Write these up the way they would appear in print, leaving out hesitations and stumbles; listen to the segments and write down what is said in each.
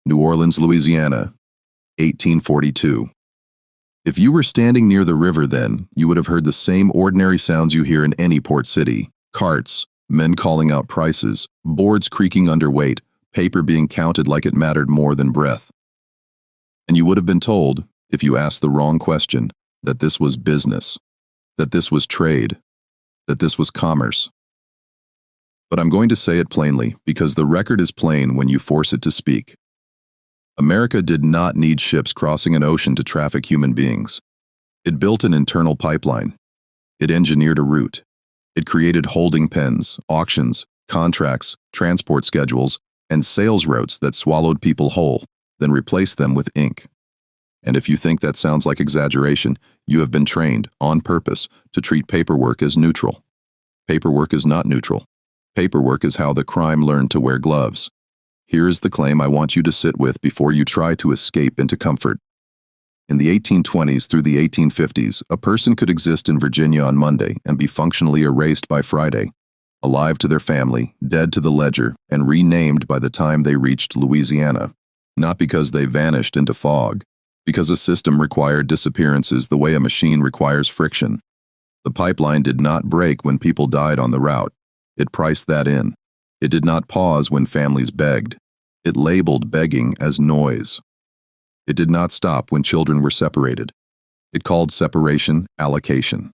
New Orleans, Louisiana, 1842. If you were standing near the river then, you would have heard the same ordinary sounds you hear in any port city. Carts, men calling out prices, boards creaking under weight, paper being counted like it mattered more than breath. And you would have been told, if you asked the wrong question, that this was business, that this was trade, that this was commerce. But I'm going to say it plainly, because the record is plain when you force it to speak. America did not need ships crossing an ocean to traffic human beings. It built an internal pipeline. It engineered a route. It created holding pens, auctions, contracts, transport schedules, and sales routes that swallowed people whole, then replaced them with ink. And if you think that sounds like exaggeration, you have been trained, on purpose, to treat paperwork as neutral. Paperwork is not neutral. Paperwork is how the crime learned to wear gloves. Here is the claim I want you to sit with before you try to escape into comfort. In the 1820s through the 1850s, a person could exist in Virginia on Monday and be functionally erased by Friday, alive to their family, dead to the ledger, and renamed by the time they reached Louisiana. Not because they vanished into fog, because a system required disappearances the way a machine requires friction. The pipeline did not break when people died on the route. It priced that in. It did not pause when families begged. It labeled begging as noise. It did not stop when children were separated. It called separation allocation.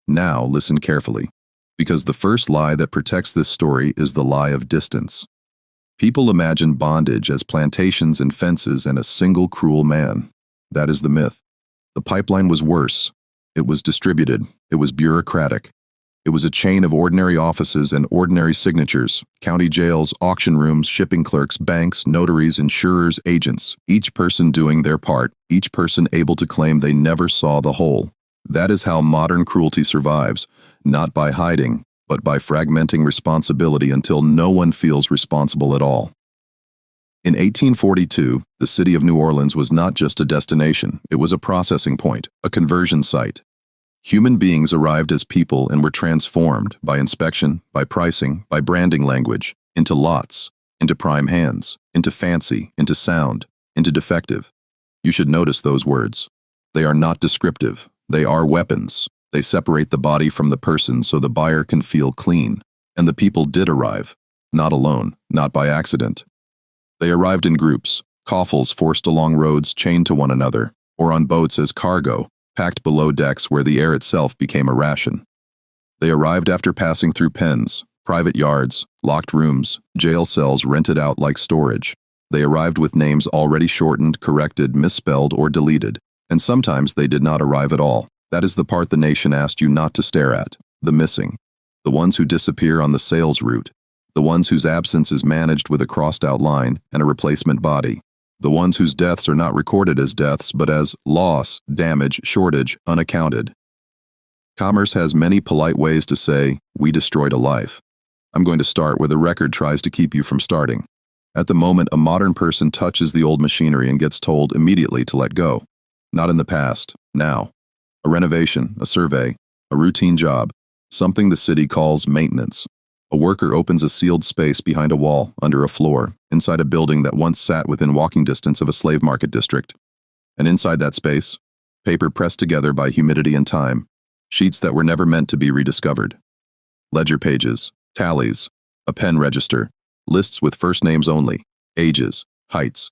Now listen carefully, because the first lie that protects this story is the lie of distance. People imagine bondage as plantations and fences and a single cruel man. That is the myth. The pipeline was worse. It was distributed. It was bureaucratic. It was a chain of ordinary offices and ordinary signatures, county jails, auction rooms, shipping clerks, banks, notaries, insurers, agents, each person doing their part, each person able to claim they never saw the whole. That is how modern cruelty survives, not by hiding, but by fragmenting responsibility until no one feels responsible at all. In 1842, the city of New Orleans was not just a destination, it was a processing point, a conversion site. Human beings arrived as people and were transformed by inspection, by pricing, by branding language, into lots, into prime hands, into fancy, into sound, into defective. You should notice those words. They are not descriptive. They are weapons. They separate the body from the person so the buyer can feel clean. And the people did arrive, not alone, not by accident. They arrived in groups, coffles forced along roads chained to one another, or on boats as cargo, packed below decks where the air itself became a ration. They arrived after passing through pens, private yards, locked rooms, jail cells rented out like storage. They arrived with names already shortened, corrected, misspelled, or deleted. And sometimes they did not arrive at all. That is the part the nation asked you not to stare at, the missing. The ones who disappear on the sales route. The ones whose absence is managed with a crossed-out line and a replacement body. The ones whose deaths are not recorded as deaths, but as loss, damage, shortage, unaccounted. Commerce has many polite ways to say, we destroyed a life. I'm going to start where the record tries to keep you from starting. At the moment, a modern person touches the old machinery and gets told immediately to let go. Not in the past, now. A renovation, a survey, a routine job, something the city calls maintenance. A worker opens a sealed space behind a wall, under a floor, inside a building that once sat within walking distance of a slave market district. And inside that space, paper pressed together by humidity and time, sheets that were never meant to be rediscovered. Ledger pages, tallies, a pen register, lists with first names only, ages, heights,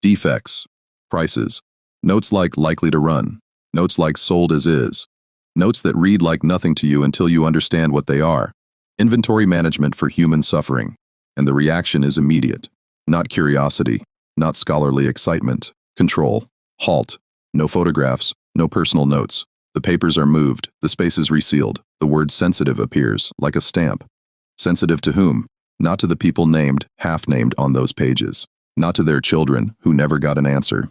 defects, prices, notes like likely to run, notes like sold as is, notes that read like nothing to you until you understand what they are. Inventory management for human suffering, and the reaction is immediate. Not curiosity, not scholarly excitement. Control, halt, no photographs, no personal notes. The papers are moved, the space is resealed, the word sensitive appears, like a stamp. Sensitive to whom? Not to the people named, half-named on those pages. Not to their children, who never got an answer.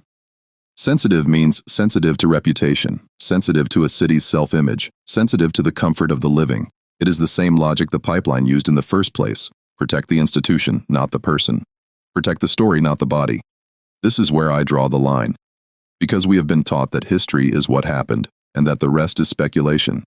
Sensitive means sensitive to reputation, sensitive to a city's self-image, sensitive to the comfort of the living. It is the same logic the pipeline used in the first place. Protect the institution, not the person. Protect the story, not the body. This is where I draw the line. Because we have been taught that history is what happened, and that the rest is speculation.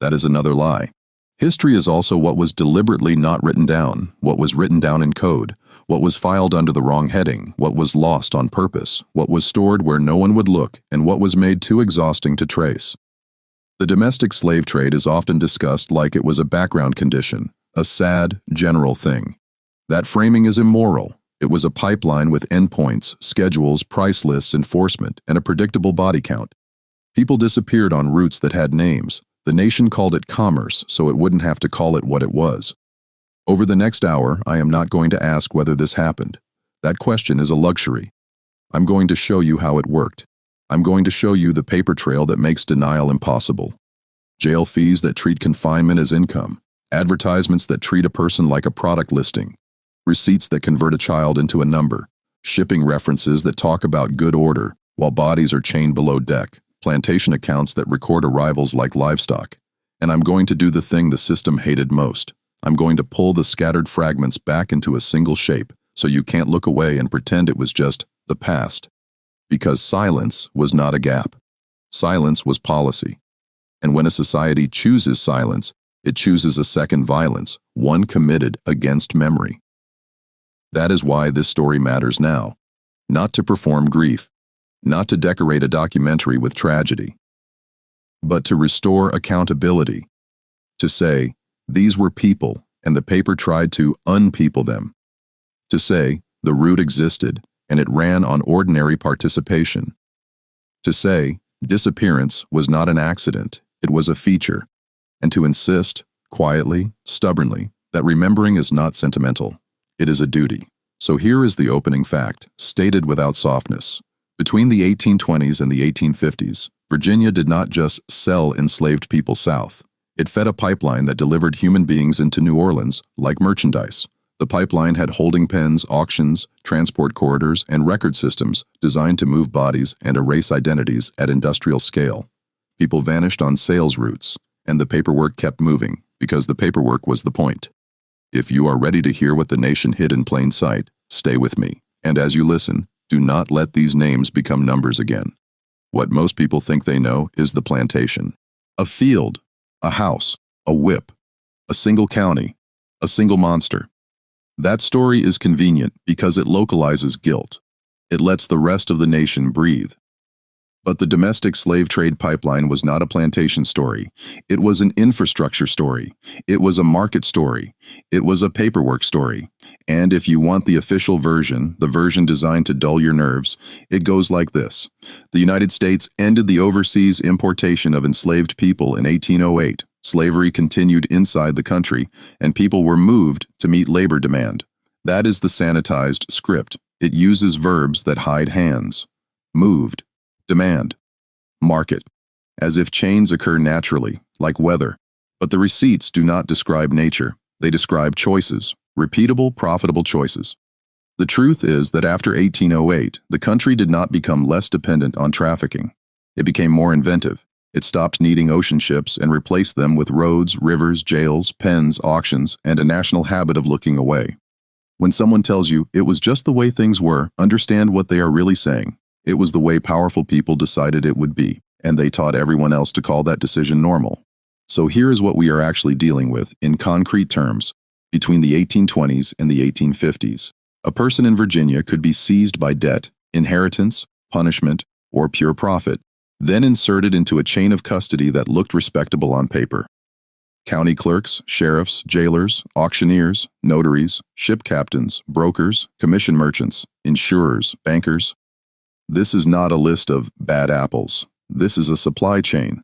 That is another lie. History is also what was deliberately not written down, what was written down in code, What was filed under the wrong heading, what was lost on purpose, what was stored where no one would look, and what was made too exhausting to trace. The domestic slave trade is often discussed like it was a background condition, a sad, general thing. That framing is immoral. It was a pipeline with endpoints, schedules, price lists, enforcement, and a predictable body count. People disappeared on routes that had names. The nation called it commerce, so it wouldn't have to call it what it was. Over the next hour, I am not going to ask whether this happened. That question is a luxury. I'm going to show you how it worked. I'm going to show you the paper trail that makes denial impossible. Jail fees that treat confinement as income. Advertisements that treat a person like a product listing. Receipts that convert a child into a number. Shipping references that talk about good order, while bodies are chained below deck. Plantation accounts that record arrivals like livestock. And I'm going to do the thing the system hated most. I'm going to pull the scattered fragments back into a single shape, so you can't look away and pretend it was just the past. Because silence was not a gap. Silence was policy. And when a society chooses silence, it chooses a second violence, one committed against memory. That is why this story matters now. Not to perform grief, not to decorate a documentary with tragedy, but to restore accountability. To say, these were people, and the paper tried to unpeople them. To say, the root existed, and it ran on ordinary participation. To say, disappearance was not an accident, it was a feature. And to insist, quietly, stubbornly, that remembering is not sentimental, it is a duty. So here is the opening fact, stated without softness. Between the 1820s and the 1850s, Virginia did not just sell enslaved people south. It fed a pipeline that delivered human beings into New Orleans like merchandise. The pipeline had holding pens, auctions, transport corridors, and record systems designed to move bodies and erase identities at industrial scale. People vanished on sales routes, and the paperwork kept moving, because the paperwork was the point. If you are ready to hear what the nation hid in plain sight, stay with me. And as you listen, do not let these names become numbers again. What most people think they know is the plantation. A field. A house, a whip, a single county, a single monster. That story is convenient because it localizes guilt. It lets the rest of the nation breathe. But the domestic slave trade pipeline was not a plantation story. It was an infrastructure story. It was a market story. It was a paperwork story. And if you want the official version, the version designed to dull your nerves, it goes like this. The United States ended the overseas importation of enslaved people in 1808. Slavery continued inside the country, and people were moved to meet labor demand. That is the sanitized script. It uses verbs that hide hands. Moved. Demand. Market. As if chains occur naturally, like weather. But the receipts do not describe nature. They describe choices. Repeatable, profitable choices. The truth is that after 1808, the country did not become less dependent on trafficking. It became more inventive. It stopped needing ocean ships and replaced them with roads, rivers, jails, pens, auctions, and a national habit of looking away. When someone tells you it was just the way things were, understand what they are really saying. It was the way powerful people decided it would be, and they taught everyone else to call that decision normal. So here is what we are actually dealing with, in concrete terms, between the 1820s and the 1850s. A person in Virginia could be seized by debt, inheritance, punishment, or pure profit, then inserted into a chain of custody that looked respectable on paper. County clerks, sheriffs, jailers, auctioneers, notaries, ship captains, brokers, commission merchants, insurers, bankers. This is not a list of bad apples. This is a supply chain.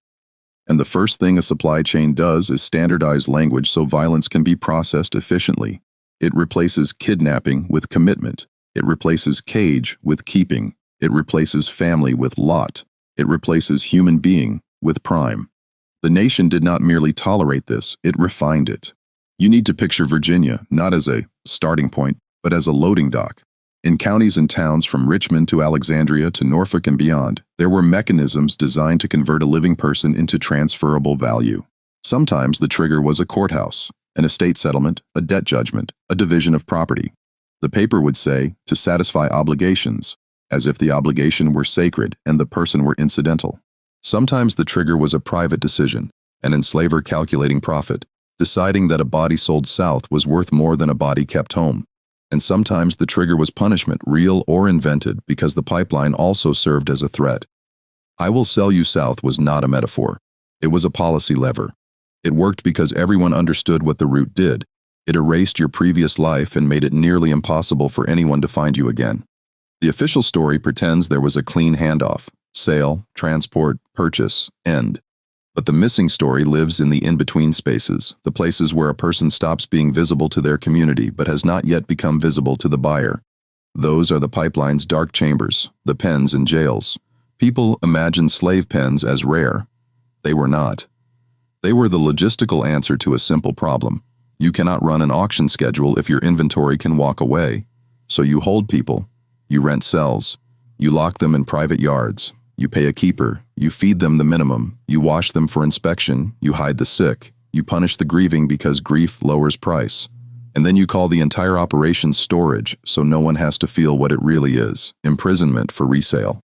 And the first thing a supply chain does is standardize language so violence can be processed efficiently. It replaces kidnapping with commitment. It replaces cage with keeping. It replaces family with lot. It replaces human being with prime. The nation did not merely tolerate this, it refined it. You need to picture Virginia not as a starting point, but as a loading dock. In counties and towns from Richmond to Alexandria to Norfolk and beyond, there were mechanisms designed to convert a living person into transferable value. Sometimes the trigger was a courthouse, an estate settlement, a debt judgment, a division of property. The paper would say, to satisfy obligations, as if the obligation were sacred and the person were incidental. Sometimes the trigger was a private decision, an enslaver calculating profit, deciding that a body sold south was worth more than a body kept home. And sometimes the trigger was punishment, real or invented, because the pipeline also served as a threat. "I will sell you south" was not a metaphor. It was a policy lever. It worked because everyone understood what the route did. It erased your previous life and made it nearly impossible for anyone to find you again. The official story pretends there was a clean handoff: sale, transport, purchase, end. But the missing story lives in the in-between spaces, the places where a person stops being visible to their community but has not yet become visible to the buyer. Those are the pipeline's dark chambers, the pens and jails. People imagine slave pens as rare. They were not. They were the logistical answer to a simple problem. You cannot run an auction schedule if your inventory can walk away. So you hold people. You rent cells. You lock them in private yards. You pay a keeper. You feed them the minimum. You wash them for inspection. You hide the sick. You punish the grieving because grief lowers price. And then you call the entire operation storage, so no one has to feel what it really is: imprisonment for resale.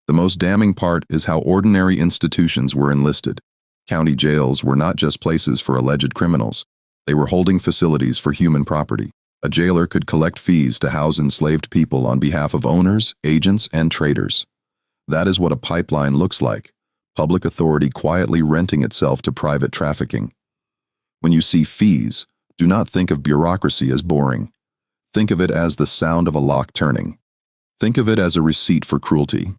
The most damning part is how ordinary institutions were enlisted. County jails were not just places for alleged criminals. They were holding facilities for human property. A jailer could collect fees to house enslaved people on behalf of owners, agents, and traders. That is what a pipeline looks like: public authority quietly renting itself to private trafficking. When you see fees, do not think of bureaucracy as boring. Think of it as the sound of a lock turning. Think of it as a receipt for cruelty.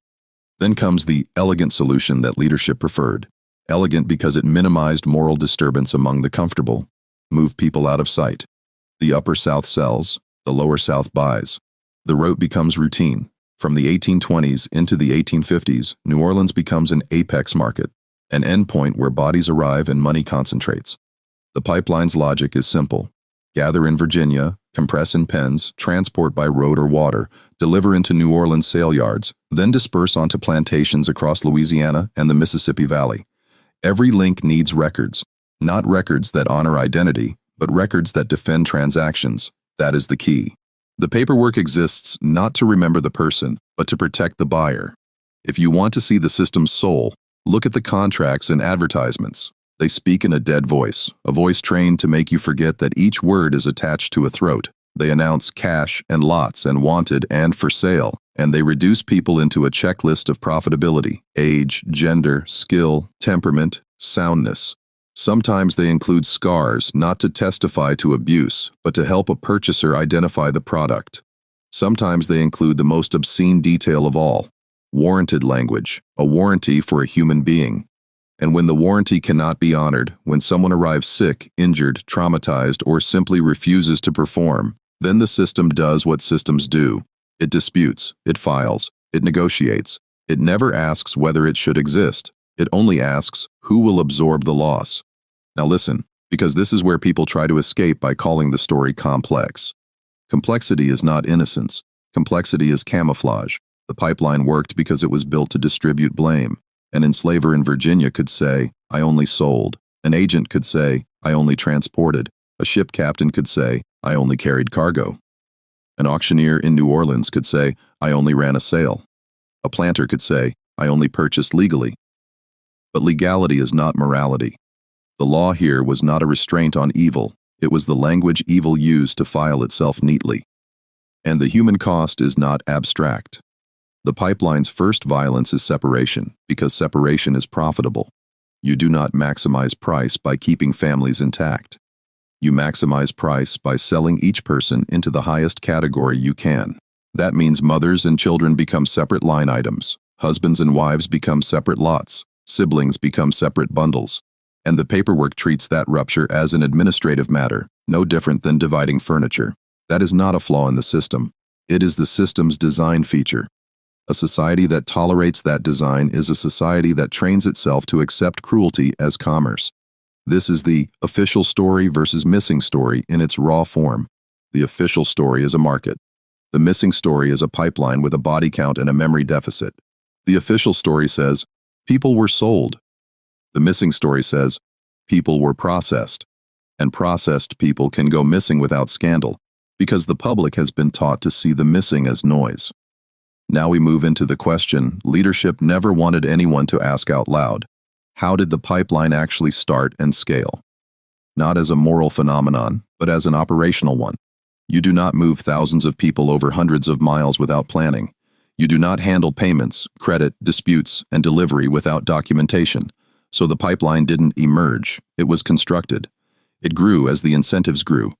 Then comes the elegant solution that leadership preferred. Elegant because it minimized moral disturbance among the comfortable, moved people out of sight. The Upper South sells, the Lower South buys. The route becomes routine. From the 1820s into the 1850s, New Orleans becomes an apex market, an endpoint where bodies arrive and money concentrates. The pipeline's logic is simple: gather in Virginia, compress in pens, transport by road or water, deliver into New Orleans sale yards, then disperse onto plantations across Louisiana and the Mississippi Valley. Every link needs records, not records that honor identity, but records that defend transactions. That is the key. The paperwork exists not to remember the person, but to protect the buyer. If you want to see the system's soul, look at the contracts and advertisements. They speak in a dead voice, a voice trained to make you forget that each word is attached to a throat. They announce cash and lots and wanted and for sale, and they reduce people into a checklist of profitability: age, gender, skill, temperament, soundness. Sometimes they include scars, not to testify to abuse, but to help a purchaser identify the product. Sometimes they include the most obscene detail of all: warranted language, a warranty for a human being. And when the warranty cannot be honored, when someone arrives sick, injured, traumatized, or simply refuses to perform, then the system does what systems do. It disputes, it files, it negotiates. It never asks whether it should exist. It only asks who will absorb the loss. Now listen, because this is where people try to escape by calling the story complex. Complexity is not innocence. Complexity is camouflage. The pipeline worked because it was built to distribute blame. An enslaver in Virginia could say, "I only sold." An agent could say, "I only transported." A ship captain could say, "I only carried cargo." An auctioneer in New Orleans could say, "I only ran a sale." A planter could say, "I only purchased legally." But legality is not morality. The law here was not a restraint on evil. It was the language evil used to file itself neatly. And the human cost is not abstract. The pipeline's first violence is separation, because separation is profitable. You do not maximize price by keeping families intact. You maximize price by selling each person into the highest category you can. That means mothers and children become separate line items, husbands and wives become separate lots, siblings become separate bundles. And the paperwork treats that rupture as an administrative matter, no different than dividing furniture. That is not a flaw in the system. It is the system's design feature. A society that tolerates that design is a society that trains itself to accept cruelty as commerce. This is the official story versus missing story in its raw form. The official story is a market. The missing story is a pipeline with a body count and a memory deficit. The official story says, people were sold. The missing story says, people were processed. And processed people can go missing without scandal, because the public has been taught to see the missing as noise. Now we move into the question leadership never wanted anyone to ask out loud. How did the pipeline actually start and scale? Not as a moral phenomenon, but as an operational one. You do not move thousands of people over hundreds of miles without planning. You do not handle payments, credit, disputes, and delivery without documentation. So the pipeline didn't emerge, it was constructed. It grew as the incentives grew.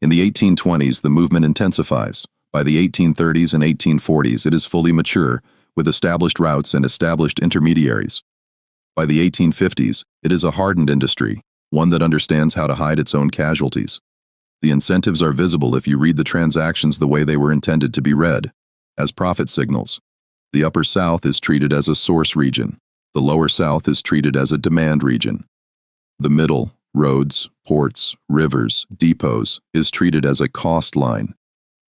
In the 1820s, the movement intensifies. By the 1830s and 1840s, it is fully mature, with established routes and established intermediaries. By the 1850s, it is a hardened industry, one that understands how to hide its own casualties. The incentives are visible if you read the transactions the way they were intended to be read, as profit signals. The Upper South is treated as a source region. The Lower South is treated as a demand region. The Middle, roads, ports, rivers, depots, is treated as a cost line.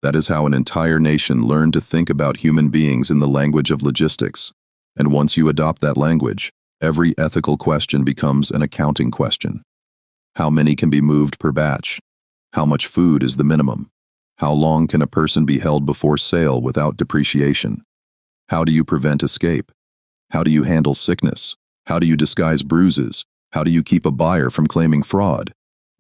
That is how an entire nation learned to think about human beings in the language of logistics. And once you adopt that language, every ethical question becomes an accounting question. How many can be moved per batch? How much food is the minimum? How long can a person be held before sale without depreciation? How do you prevent escape? How do you handle sickness? How do you disguise bruises? How do you keep a buyer from claiming fraud?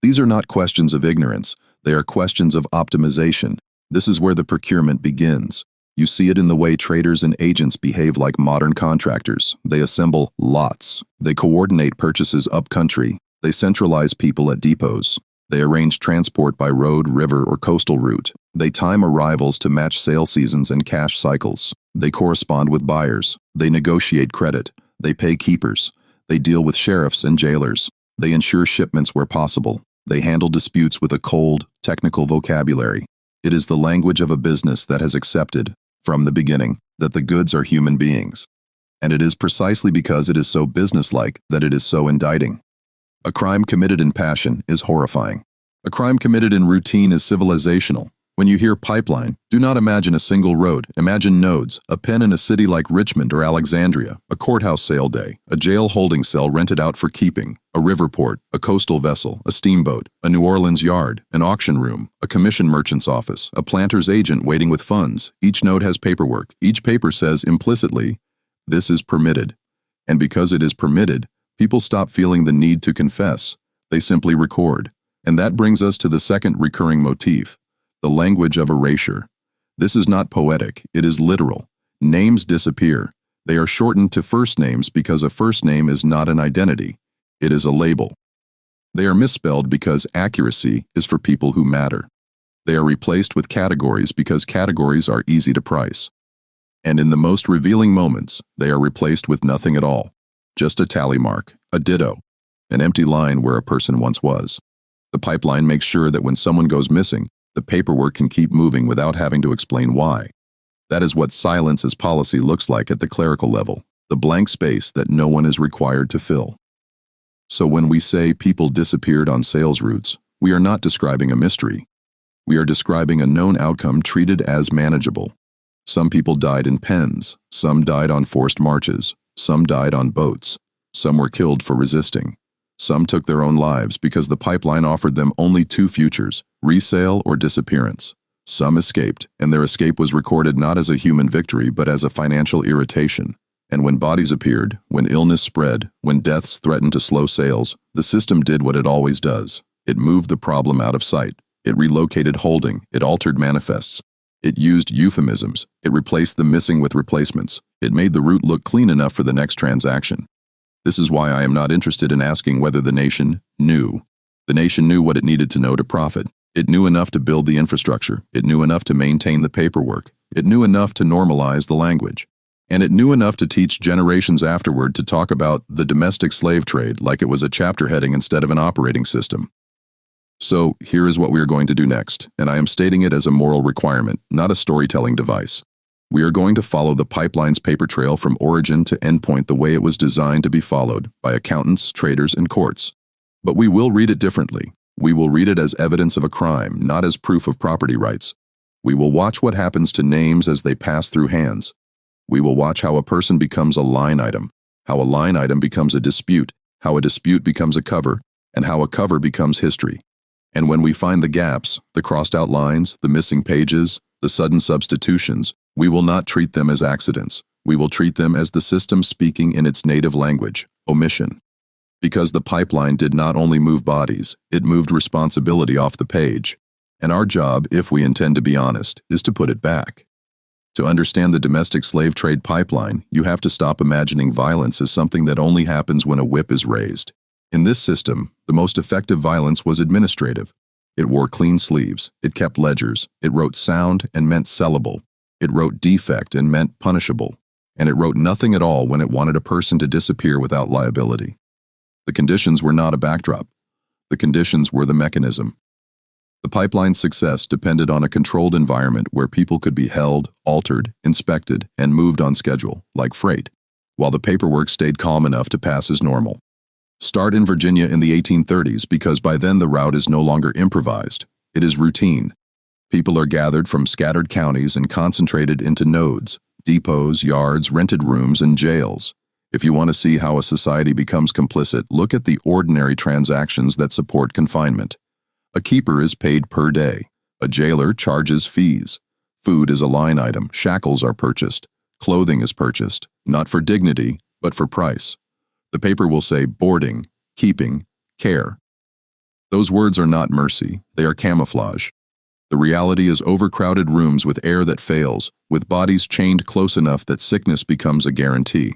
These are not questions of ignorance, they are questions of optimization. This is where the procurement begins. You see it in the way traders and agents behave like modern contractors. They assemble lots. They coordinate purchases up-country. They centralize people at depots. They arrange transport by road, river, or coastal route. They time arrivals to match sale seasons and cash cycles. They correspond with buyers. They negotiate credit. They pay keepers. They deal with sheriffs and jailers. They ensure shipments where possible. They handle disputes with a cold, technical vocabulary. It is the language of a business that has accepted, from the beginning, that the goods are human beings. And it is precisely because it is so businesslike that it is so indicting. A crime committed in passion is horrifying. A crime committed in routine is civilizational. When you hear pipeline, do not imagine a single road. Imagine nodes, a pen in a city like Richmond or Alexandria, a courthouse sale day, a jail holding cell rented out for keeping, a river port, a coastal vessel, a steamboat, a New Orleans yard, an auction room, a commission merchant's office, a planter's agent waiting with funds. Each node has paperwork. Each paper says implicitly, this is permitted. And because it is permitted, people stop feeling the need to confess. They simply record. And that brings us to the second recurring motif, the language of erasure. This is not poetic, it is literal. Names disappear. They are shortened to first names because a first name is not an identity. It is a label. They are misspelled because accuracy is for people who matter. They are replaced with categories because categories are easy to price. And in the most revealing moments, they are replaced with nothing at all. Just a tally mark, a ditto, an empty line where a person once was. The pipeline makes sure that when someone goes missing, the paperwork can keep moving without having to explain why. That is what silence as policy looks like at the clerical level, the blank space that no one is required to fill. So when we say people disappeared on sales routes, we are not describing a mystery. We are describing a known outcome treated as manageable. Some people died in pens, some died on forced marches, some died on boats, some were killed for resisting. Some took their own lives because the pipeline offered them only two futures, resale or disappearance. Some escaped, and their escape was recorded not as a human victory but as a financial irritation. And when bodies appeared, when illness spread, when deaths threatened to slow sales, the system did what it always does. It moved the problem out of sight. It relocated holding. It altered manifests. It used euphemisms. It replaced the missing with replacements. It made the route look clean enough for the next transaction. This is why I am not interested in asking whether the nation knew. The nation knew what it needed to know to profit. It knew enough to build the infrastructure. It knew enough to maintain the paperwork. It knew enough to normalize the language. And it knew enough to teach generations afterward to talk about the domestic slave trade like it was a chapter heading instead of an operating system. So here is what we are going to do next, and I am stating it as a moral requirement, not a storytelling device. We are going to follow the pipeline's paper trail from origin to endpoint the way it was designed to be followed by accountants, traders, and courts. But we will read it differently. We will read it as evidence of a crime, not as proof of property rights. We will watch what happens to names as they pass through hands. We will watch how a person becomes a line item, how a line item becomes a dispute, how a dispute becomes a cover, and how a cover becomes history. And when we find the gaps, the crossed out lines, the missing pages, the sudden substitutions, we will not treat them as accidents. We will treat them as the system speaking in its native language, omission. Because the pipeline did not only move bodies, it moved responsibility off the page. And our job, if we intend to be honest, is to put it back. To understand the domestic slave trade pipeline, you have to stop imagining violence as something that only happens when a whip is raised. In this system, the most effective violence was administrative. It wore clean sleeves, it kept ledgers, it wrote sound and meant sellable, it wrote defect and meant punishable, and it wrote nothing at all when it wanted a person to disappear without liability. The conditions were not a backdrop. The conditions were the mechanism. The pipeline's success depended on a controlled environment where people could be held, altered, inspected, and moved on schedule, like freight, while the paperwork stayed calm enough to pass as normal. Start in Virginia in the 1830s because by then the route is no longer improvised. It is routine. People are gathered from scattered counties and concentrated into nodes, depots, yards, rented rooms, and jails. If you want to see how a society becomes complicit, look at the ordinary transactions that support confinement. A keeper is paid per day. A jailer charges fees. Food is a line item. Shackles are purchased. Clothing is purchased, not for dignity, but for price. The paper will say boarding, keeping, care. Those words are not mercy, they are camouflage. The reality is overcrowded rooms with air that fails, with bodies chained close enough that sickness becomes a guarantee.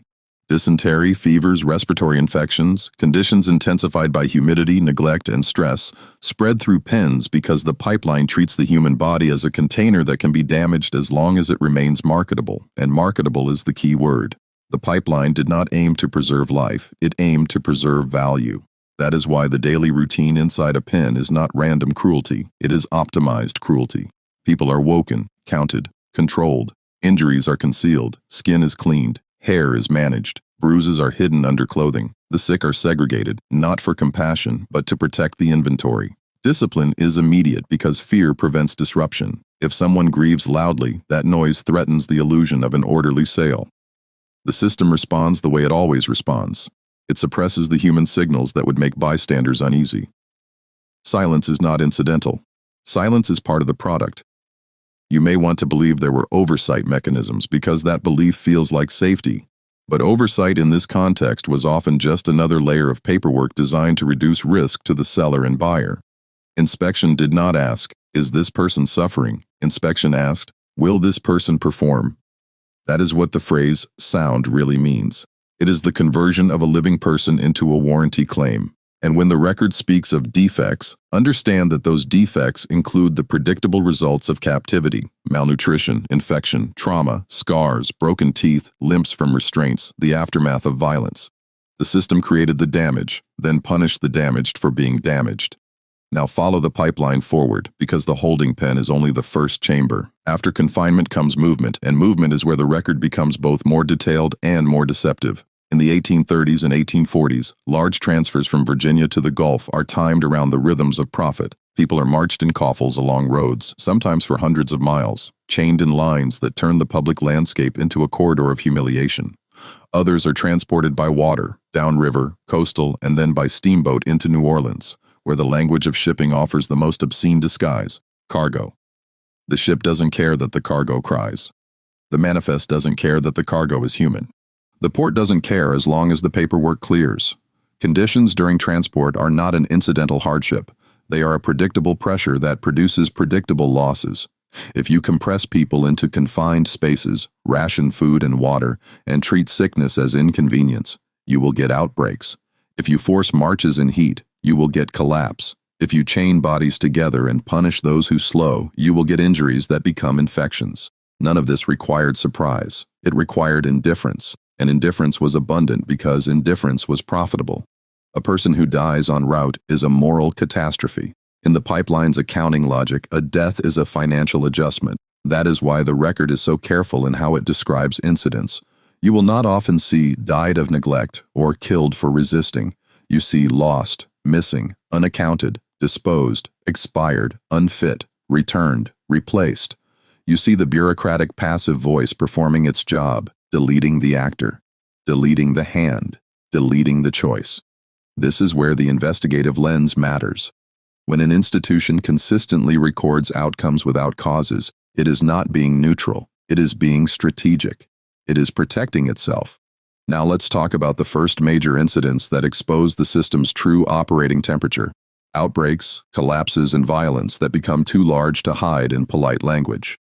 Dysentery, fevers, respiratory infections, conditions intensified by humidity, neglect, and stress, spread through pens because the pipeline treats the human body as a container that can be damaged as long as it remains marketable, and marketable is the key word. The pipeline did not aim to preserve life, it aimed to preserve value. That is why the daily routine inside a pen is not random cruelty, it is optimized cruelty. People are woken, counted, controlled, injuries are concealed, skin is cleaned, hair is managed, bruises are hidden under clothing, the sick are segregated, not for compassion, but to protect the inventory. Discipline is immediate because fear prevents disruption. If someone grieves loudly, that noise threatens the illusion of an orderly sale. The system responds the way it always responds. It suppresses the human signals that would make bystanders uneasy. Silence is not incidental. Silence is part of the product. You may want to believe there were oversight mechanisms because that belief feels like safety. But oversight in this context was often just another layer of paperwork designed to reduce risk to the seller and buyer. Inspection did not ask, is this person suffering? Inspection asked, will this person perform? That is what the phrase sound really means. It is the conversion of a living person into a warranty claim. And when the record speaks of defects, understand that those defects include the predictable results of captivity, malnutrition, infection, trauma, scars, broken teeth, limps from restraints, the aftermath of violence. The system created the damage, then punished the damaged for being damaged. Now follow the pipeline forward, because the holding pen is only the first chamber. After confinement comes movement, and movement is where the record becomes both more detailed and more deceptive. In the 1830s and 1840s, large transfers from Virginia to the Gulf are timed around the rhythms of profit. People are marched in coffles along roads, sometimes for hundreds of miles, chained in lines that turn the public landscape into a corridor of humiliation. Others are transported by water, downriver, coastal, and then by steamboat into New Orleans, where the language of shipping offers the most obscene disguise, cargo. The ship doesn't care that the cargo cries. The manifest doesn't care that the cargo is human. The port doesn't care as long as the paperwork clears. Conditions during transport are not an incidental hardship. They are a predictable pressure that produces predictable losses. If you compress people into confined spaces, ration food and water, and treat sickness as inconvenience, you will get outbreaks. If you force marches in heat, you will get collapse. If you chain bodies together and punish those who slow, you will get injuries that become infections. None of this required surprise. It required indifference. And indifference was abundant because indifference was profitable. A person who dies en route is a moral catastrophe. In the pipeline's accounting logic, a death is a financial adjustment. That is why the record is so careful in how it describes incidents. You will not often see died of neglect or killed for resisting. You see lost, missing, unaccounted, disposed, expired, unfit, returned, replaced. You see the bureaucratic passive voice performing its job, deleting the actor, deleting the hand, deleting the choice. This is where the investigative lens matters. When an institution consistently records outcomes without causes, it is not being neutral, it is being strategic. It is protecting itself. Now let's talk about the first major incidents that exposed the system's true operating temperature. Outbreaks, collapses, and violence that become too large to hide in polite language.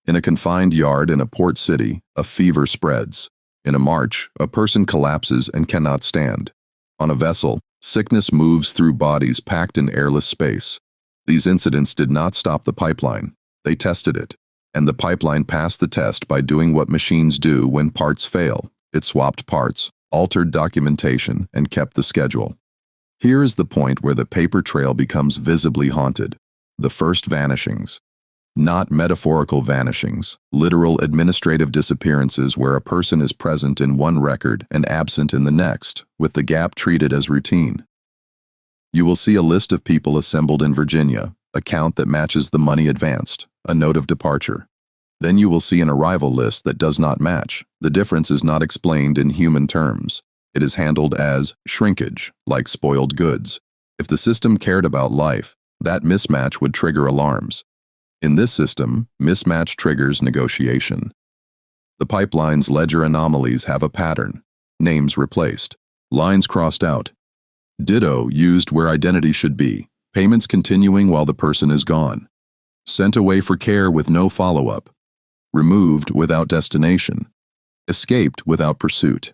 In a confined yard in a port city, a fever spreads. In a march, a person collapses and cannot stand. On a vessel, sickness moves through bodies packed in airless space. These incidents did not stop the pipeline. They tested it. And the pipeline passed the test by doing what machines do when parts fail. It swapped parts, altered documentation, and kept the schedule. Here is the point where the paper trail becomes visibly haunted. The first vanishings. Not metaphorical vanishings, literal administrative disappearances where a person is present in one record and absent in the next, with the gap treated as routine. You will see a list of people assembled in Virginia, a count that matches the money advanced, a note of departure. Then you will see an arrival list that does not match. The difference is not explained in human terms. It is handled as shrinkage, like spoiled goods. If the system cared about life, that mismatch would trigger alarms. In this system, mismatch triggers negotiation. The pipeline's ledger anomalies have a pattern. Names replaced. Lines crossed out. Ditto used where identity should be. Payments continuing while the person is gone. Sent away for care with no follow-up. Removed without destination. Escaped without pursuit.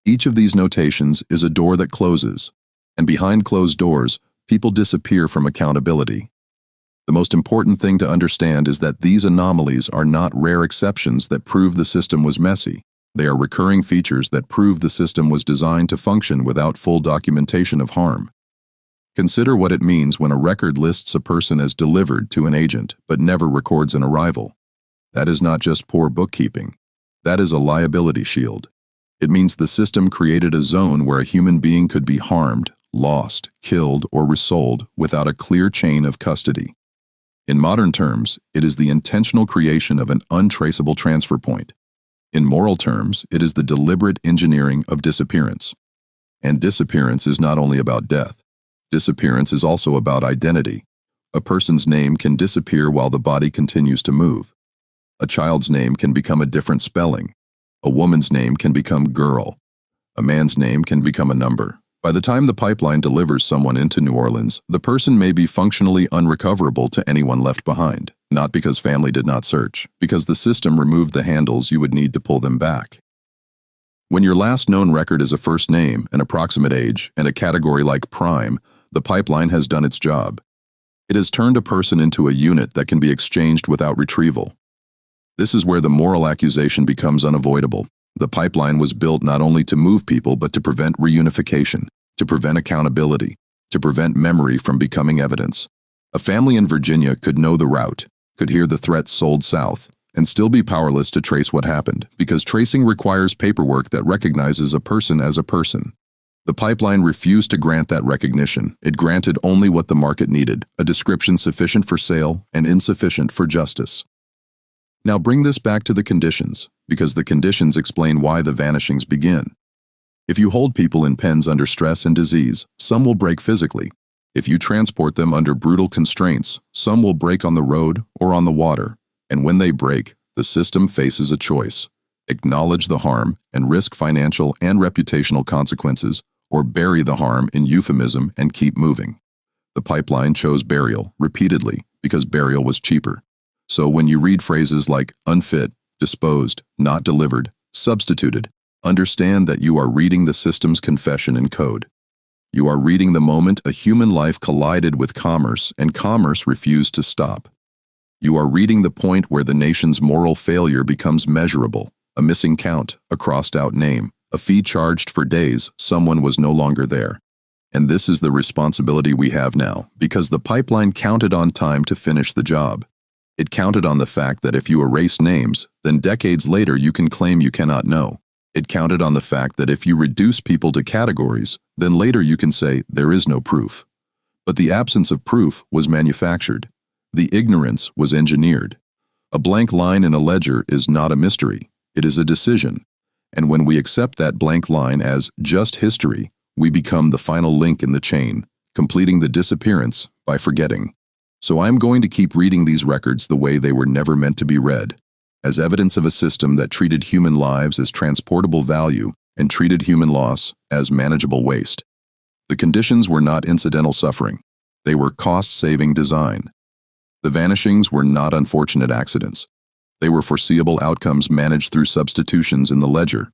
Each of these notations is a door that closes, and behind closed doors, people disappear from accountability. The most important thing to understand is that these anomalies are not rare exceptions that prove the system was messy. They are recurring features that prove the system was designed to function without full documentation of harm. Consider what it means when a record lists a person as delivered to an agent but never records an arrival. That is not just poor bookkeeping. That is a liability shield. It means the system created a zone where a human being could be harmed, lost, killed, or resold without a clear chain of custody. In modern terms, it is the intentional creation of an untraceable transfer point. In moral terms, it is the deliberate engineering of disappearance. And disappearance is not only about death. Disappearance is also about identity. A person's name can disappear while the body continues to move. A child's name can become a different spelling. A woman's name can become girl. A man's name can become a number. By the time the pipeline delivers someone into New Orleans, the person may be functionally unrecoverable to anyone left behind, not because family did not search, because the system removed the handles you would need to pull them back. When your last known record is a first name, an approximate age, and a category like prime, the pipeline has done its job. It has turned a person into a unit that can be exchanged without retrieval. This is where the moral accusation becomes unavoidable. The pipeline was built not only to move people but to prevent reunification, to prevent accountability, to prevent memory from becoming evidence. A family in Virginia could know the route, could hear the threats sold south, and still be powerless to trace what happened, because tracing requires paperwork that recognizes a person as a person. The pipeline refused to grant that recognition. It granted only what the market needed, a description sufficient for sale and insufficient for justice. Now bring this back to the conditions, because the conditions explain why the vanishings begin. If you hold people in pens under stress and disease, some will break physically. If you transport them under brutal constraints, some will break on the road or on the water. And when they break, the system faces a choice: acknowledge the harm and risk financial and reputational consequences, or bury the harm in euphemism and keep moving. The pipeline chose burial repeatedly because burial was cheaper. So when you read phrases like unfit, disposed, not delivered, substituted, understand that you are reading the system's confession in code. You are reading the moment a human life collided with commerce and commerce refused to stop. You are reading the point where the nation's moral failure becomes measurable: a missing count, a crossed-out name, a fee charged for days someone was no longer there. And this is the responsibility we have now, because the pipeline counted on time to finish the job. It counted on the fact that if you erase names, then decades later you can claim you cannot know. It counted on the fact that if you reduce people to categories, then later you can say there is no proof. But the absence of proof was manufactured. The ignorance was engineered. A blank line in a ledger is not a mystery. It is a decision. And when we accept that blank line as just history, we become the final link in the chain, completing the disappearance by forgetting. So I'm going to keep reading these records the way they were never meant to be read, as evidence of a system that treated human lives as transportable value and treated human loss as manageable waste. The conditions were not incidental suffering. They were cost-saving design. The vanishings were not unfortunate accidents. They were foreseeable outcomes managed through substitutions in the ledger.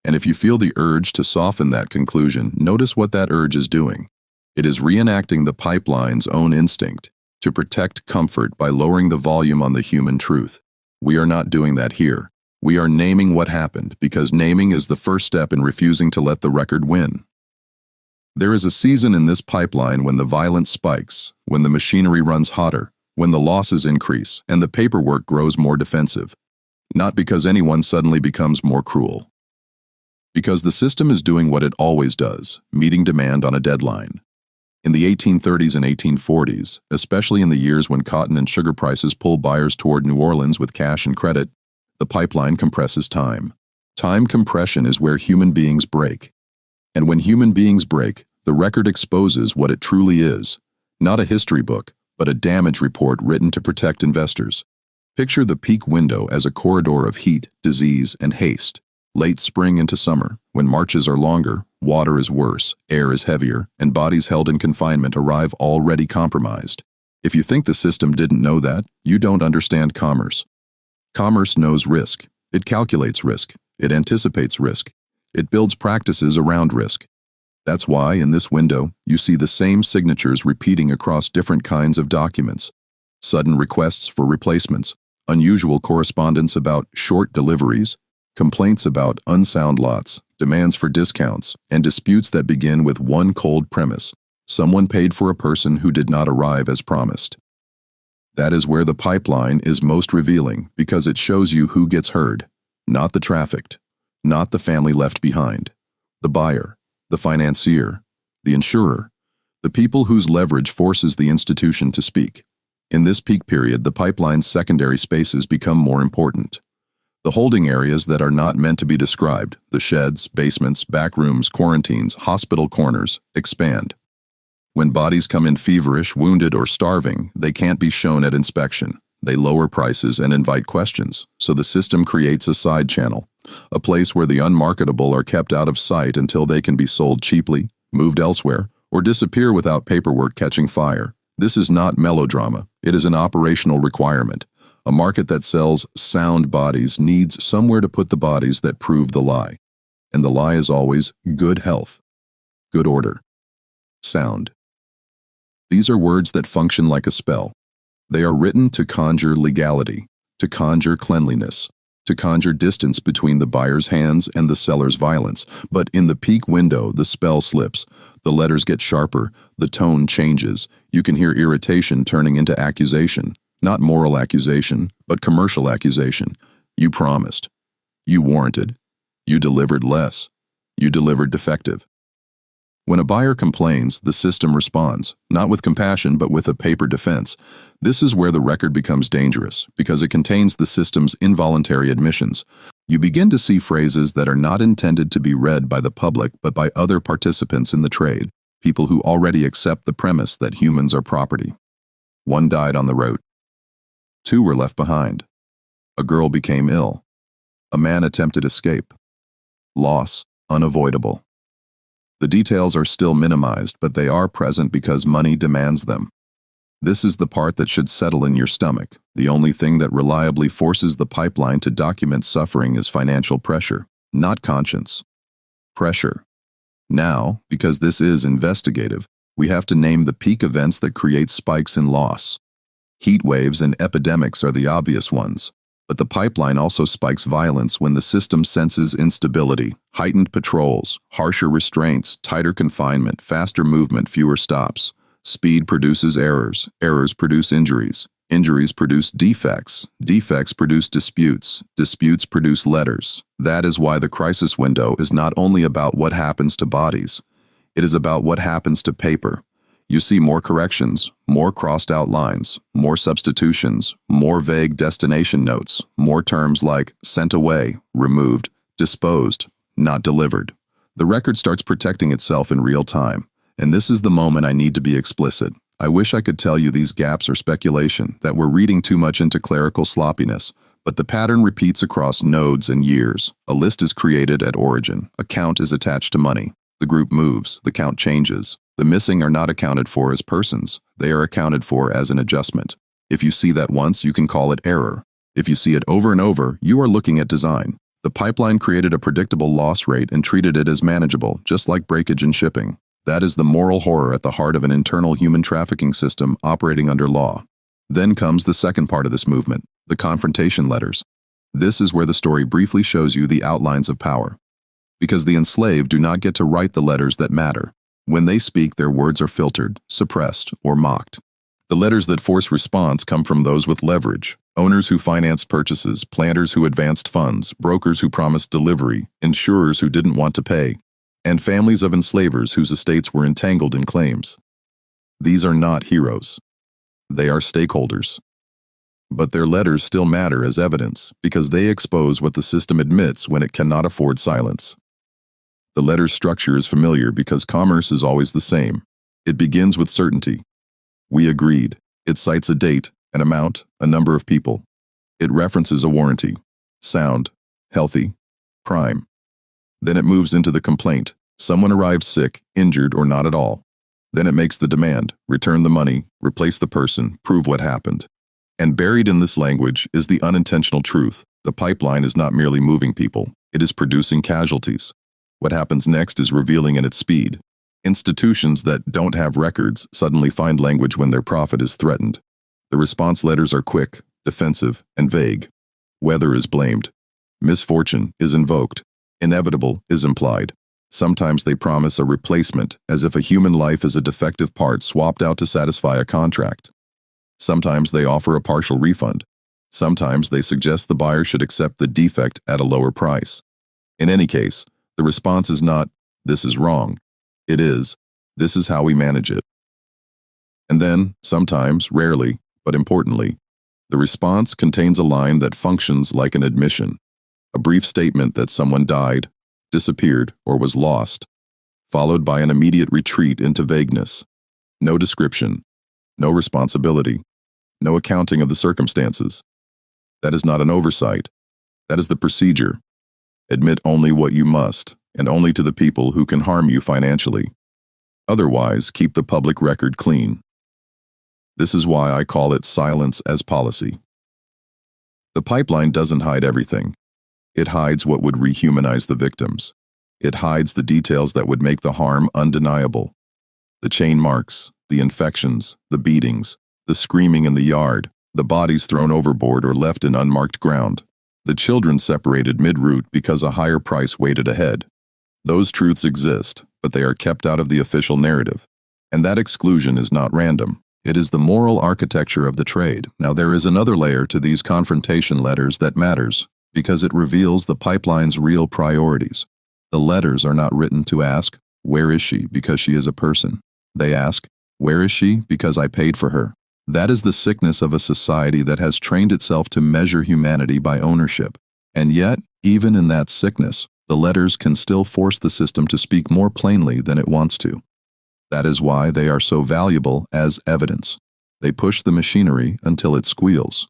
And if you feel the urge to soften that conclusion, notice what that urge is doing. It is reenacting the pipeline's own instinct to protect comfort by lowering the volume on the human truth. We are not doing that here. We are naming what happened, because naming is the first step in refusing to let the record win. There is a season in this pipeline when the violence spikes, when the machinery runs hotter, when the losses increase, and the paperwork grows more defensive. Not because anyone suddenly becomes more cruel. Because the system is doing what it always does, meeting demand on a deadline. In the 1830s and 1840s, especially in the years when cotton and sugar prices pull buyers toward New Orleans with cash and credit, the pipeline compresses time. Time compression is where human beings break. And when human beings break, the record exposes what it truly is. Not a history book, but a damage report written to protect investors. Picture the peak window as a corridor of heat, disease, and haste. Late spring into summer, when marches are longer, water is worse, air is heavier, and bodies held in confinement arrive already compromised. If you think the system didn't know that, you don't understand commerce. Commerce knows risk. It calculates risk. It anticipates risk. It builds practices around risk. That's why, in this window, you see the same signatures repeating across different kinds of documents. Sudden requests for replacements, unusual correspondence about short deliveries, complaints about unsound lots, demands for discounts, and disputes that begin with one cold premise: someone paid for a person who did not arrive as promised. That is where the pipeline is most revealing, because it shows you who gets heard, not the trafficked, not the family left behind, the buyer, the financier, the insurer, the people whose leverage forces the institution to speak. In this peak period, the pipeline's secondary spaces become more important. The holding areas that are not meant to be described, the sheds, basements, back rooms, quarantines, hospital corners, expand. When bodies come in feverish, wounded, or starving, they can't be shown at inspection. They lower prices and invite questions, so the system creates a side channel, a place where the unmarketable are kept out of sight until they can be sold cheaply, moved elsewhere, or disappear without paperwork catching fire. This is not melodrama. It is an operational requirement. A market that sells sound bodies needs somewhere to put the bodies that prove the lie. And the lie is always good health, good order, sound. These are words that function like a spell. They are written to conjure legality, to conjure cleanliness, to conjure distance between the buyer's hands and the seller's violence. But in the peak window, the spell slips. The letters get sharper, the tone changes. You can hear irritation turning into accusation. Not moral accusation, but commercial accusation. You promised. You warranted. You delivered less. You delivered defective. When a buyer complains, the system responds, not with compassion but with a paper defense. This is where the record becomes dangerous, because it contains the system's involuntary admissions. You begin to see phrases that are not intended to be read by the public but by other participants in the trade, people who already accept the premise that humans are property. One died on the road. 2 were left behind. A girl became ill. A man attempted escape. Loss unavoidable. The details are still minimized, but they are present because money demands them. This is the part that should settle in your stomach. The only thing that reliably forces the pipeline to document suffering is financial pressure, not conscience. Pressure. Now, because this is investigative, we have to name the peak events that create spikes in loss. Heat waves and epidemics are the obvious ones, but the pipeline also spikes violence when the system senses instability, heightened patrols, harsher restraints, tighter confinement, faster movement, fewer stops. Speed produces errors, errors produce injuries, injuries produce defects, defects produce disputes, disputes produce letters. That is why the crisis window is not only about what happens to bodies, it is about what happens to paper. You see more corrections, more crossed out lines, more substitutions, more vague destination notes, more terms like sent away, removed, disposed, not delivered. The record starts protecting itself in real time, and this is the moment I need to be explicit. I wish I could tell you these gaps are speculation, that we're reading too much into clerical sloppiness, but the pattern repeats across nodes and years. A list is created at origin, a count is attached to money. The group moves, the count changes. The missing are not accounted for as persons, they are accounted for as an adjustment. If you see that once, you can call it error. If you see it over and over, you are looking at design. The pipeline created a predictable loss rate and treated it as manageable, just like breakage in shipping. That is the moral horror at the heart of an internal human trafficking system operating under law. Then comes the second part of this movement, the confrontation letters. This is where the story briefly shows you the outlines of power. Because the enslaved do not get to write the letters that matter. When they speak, their words are filtered, suppressed, or mocked. The letters that force response come from those with leverage, owners who financed purchases, planters who advanced funds, brokers who promised delivery, insurers who didn't want to pay, and families of enslavers whose estates were entangled in claims. These are not heroes. They are stakeholders. But their letters still matter as evidence because they expose what the system admits when it cannot afford silence. The letter's structure is familiar because commerce is always the same. It begins with certainty. We agreed. It cites a date, an amount, a number of people. It references a warranty. Sound, healthy, prime. Then it moves into the complaint. Someone arrived sick, injured, or not at all. Then it makes the demand, return the money, replace the person, prove what happened. And buried in this language is the unintentional truth. The pipeline is not merely moving people, it is producing casualties. What happens next is revealing in its speed. Institutions that don't have records suddenly find language when their profit is threatened. The response letters are quick, defensive, and vague. Weather is blamed. Misfortune is invoked. Inevitable is implied. Sometimes they promise a replacement, as if a human life is a defective part swapped out to satisfy a contract. Sometimes they offer a partial refund. Sometimes they suggest the buyer should accept the defect at a lower price. In any case, the response is not, "This is wrong." It is, "This is how we manage it." And then, sometimes, rarely, but importantly, the response contains a line that functions like an admission, a brief statement that someone died, disappeared, or was lost, followed by an immediate retreat into vagueness. No description, no responsibility, no accounting of the circumstances. That is not an oversight. That is the procedure. Admit only what you must, and only to the people who can harm you financially. Otherwise, keep the public record clean. This is why I call it silence as policy. The pipeline doesn't hide everything. It hides what would rehumanize the victims. It hides the details that would make the harm undeniable. The chain marks, the infections, the beatings, the screaming in the yard, the bodies thrown overboard or left in unmarked ground, the children separated mid-route because a higher price waited ahead. Those truths exist, but they are kept out of the official narrative. And that exclusion is not random. It is the moral architecture of the trade. Now there is another layer to these confrontation letters that matters, because it reveals the pipeline's real priorities. The letters are not written to ask, "Where is she?" because she is a person. They ask, "Where is she?" because I paid for her. That is the sickness of a society that has trained itself to measure humanity by ownership. And yet, even in that sickness, the letters can still force the system to speak more plainly than it wants to. That is why they are so valuable as evidence. They push the machinery until it squeals.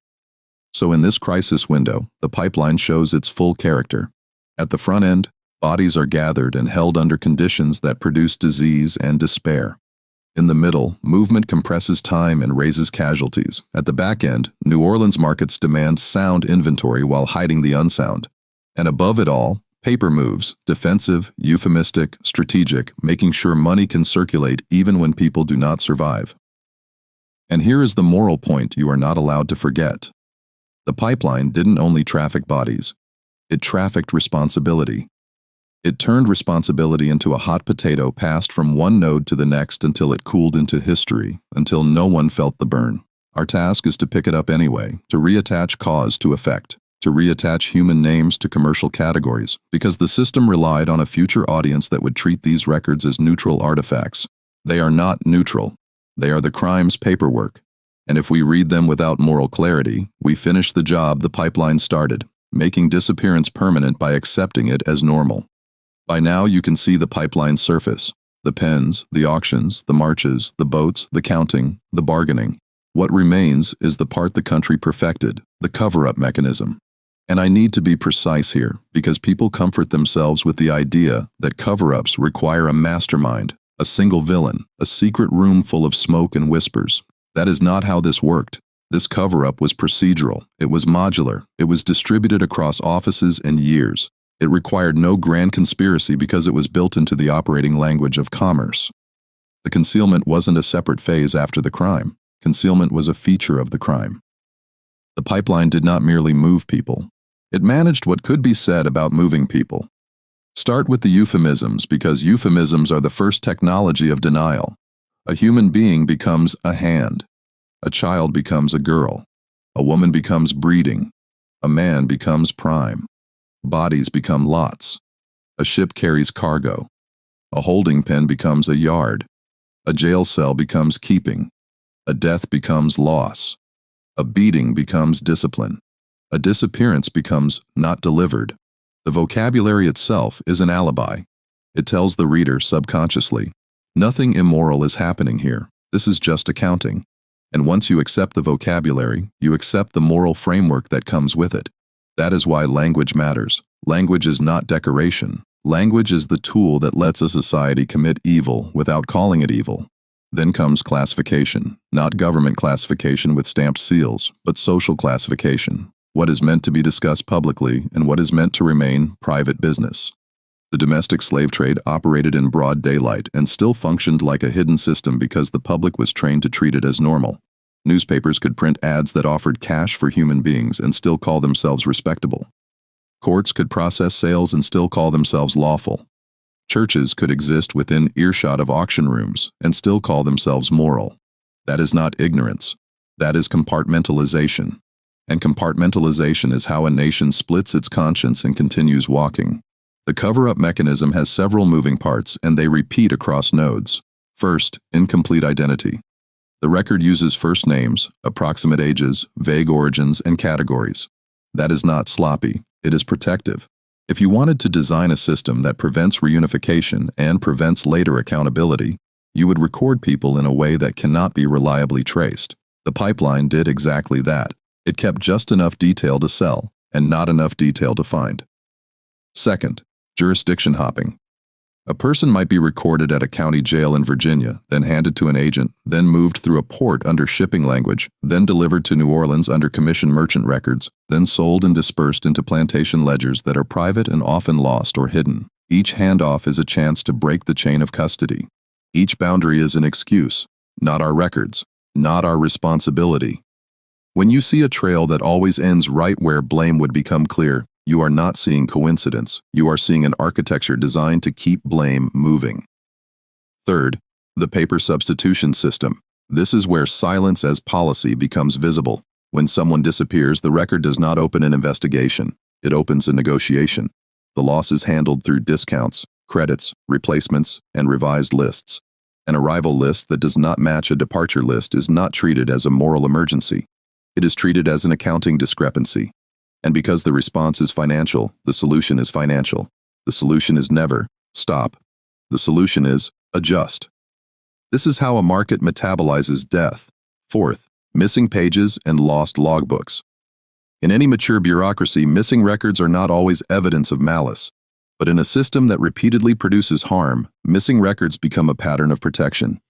So in this crisis window, the pipeline shows its full character. At the front end, bodies are gathered and held under conditions that produce disease and despair. In the middle, movement compresses time and raises casualties. At the back end, New Orleans markets demand sound inventory while hiding the unsound. And above it all, paper moves, defensive, euphemistic, strategic, making sure money can circulate even when people do not survive. And here is the moral point you are not allowed to forget. The pipeline didn't only traffic bodies. It trafficked responsibility. It turned responsibility into a hot potato passed from one node to the next until it cooled into history, until no one felt the burn. Our task is to pick it up anyway, to reattach cause to effect, to reattach human names to commercial categories, because the system relied on a future audience that would treat these records as neutral artifacts. They are not neutral. They are the crime's paperwork. And if we read them without moral clarity, we finish the job the pipeline started, making disappearance permanent by accepting it as normal. By now you can see the pipeline's surface, the pens, the auctions, the marches, the boats, the counting, the bargaining. What remains is the part the country perfected, the cover-up mechanism. And I need to be precise here, because people comfort themselves with the idea that cover-ups require a mastermind, A single villain, a secret room full of smoke and whispers. That is not how this worked. This cover-up was procedural, it was modular, it was distributed across offices and years. It required no grand conspiracy because it was built into the operating language of commerce. The concealment wasn't a separate phase after the crime. Concealment was a feature of the crime. The pipeline did not merely move people. It managed what could be said about moving people. Start with the euphemisms because euphemisms are the first technology of denial. A human being becomes a hand. A child becomes a girl. A woman becomes breeding. A man becomes prime. Bodies become lots. A ship carries cargo. A holding pen becomes a yard. A jail cell becomes keeping. A death becomes loss. A beating becomes discipline. A disappearance becomes not delivered. The vocabulary itself is an alibi. It tells the reader subconsciously, nothing immoral is happening here. This is just accounting. And once you accept the vocabulary, you accept the moral framework that comes with it. That is why language matters. Language is not decoration. Language is the tool that lets a society commit evil without calling it evil. Then comes classification, not government classification with stamped seals, but social classification. What is meant to be discussed publicly and what is meant to remain private business. The domestic slave trade operated in broad daylight and still functioned like a hidden system because the public was trained to treat it as normal. Newspapers could print ads that offered cash for human beings and still call themselves respectable. Courts could process sales and still call themselves lawful. Churches could exist within earshot of auction rooms and still call themselves moral. That is not ignorance. That is compartmentalization. And compartmentalization is how a nation splits its conscience and continues walking. The cover-up mechanism has several moving parts, and they repeat across nodes. First, incomplete identity. The record uses first names, approximate ages, vague origins, and categories. That is not sloppy, it is protective. If you wanted to design a system that prevents reunification and prevents later accountability, you would record people in a way that cannot be reliably traced. The pipeline did exactly that. It kept just enough detail to sell, and not enough detail to find. Second, jurisdiction hopping. A person might be recorded at a county jail in Virginia, then handed to an agent, then moved through a port under shipping language, then delivered to New Orleans under commission merchant records, then sold and dispersed into plantation ledgers that are private and often lost or hidden. Each handoff is a chance to break the chain of custody. Each boundary is an excuse, not our records, not our responsibility. When you see a trail that always ends right where blame would become clear, you are not seeing coincidence. You are seeing an architecture designed to keep blame moving. Third, the paper substitution system. This is where silence as policy becomes visible. When someone disappears, the record does not open an investigation. It opens a negotiation. The loss is handled through discounts, credits, replacements, and revised lists. An arrival list that does not match a departure list is not treated as a moral emergency. It is treated as an accounting discrepancy. And because the response is financial, the solution is financial. The solution is never stop. The solution is adjust. This is how a market metabolizes death. Fourth, missing pages and lost logbooks. In any mature bureaucracy, missing records are not always evidence of malice. But in a system that repeatedly produces harm, missing records become a pattern of protection.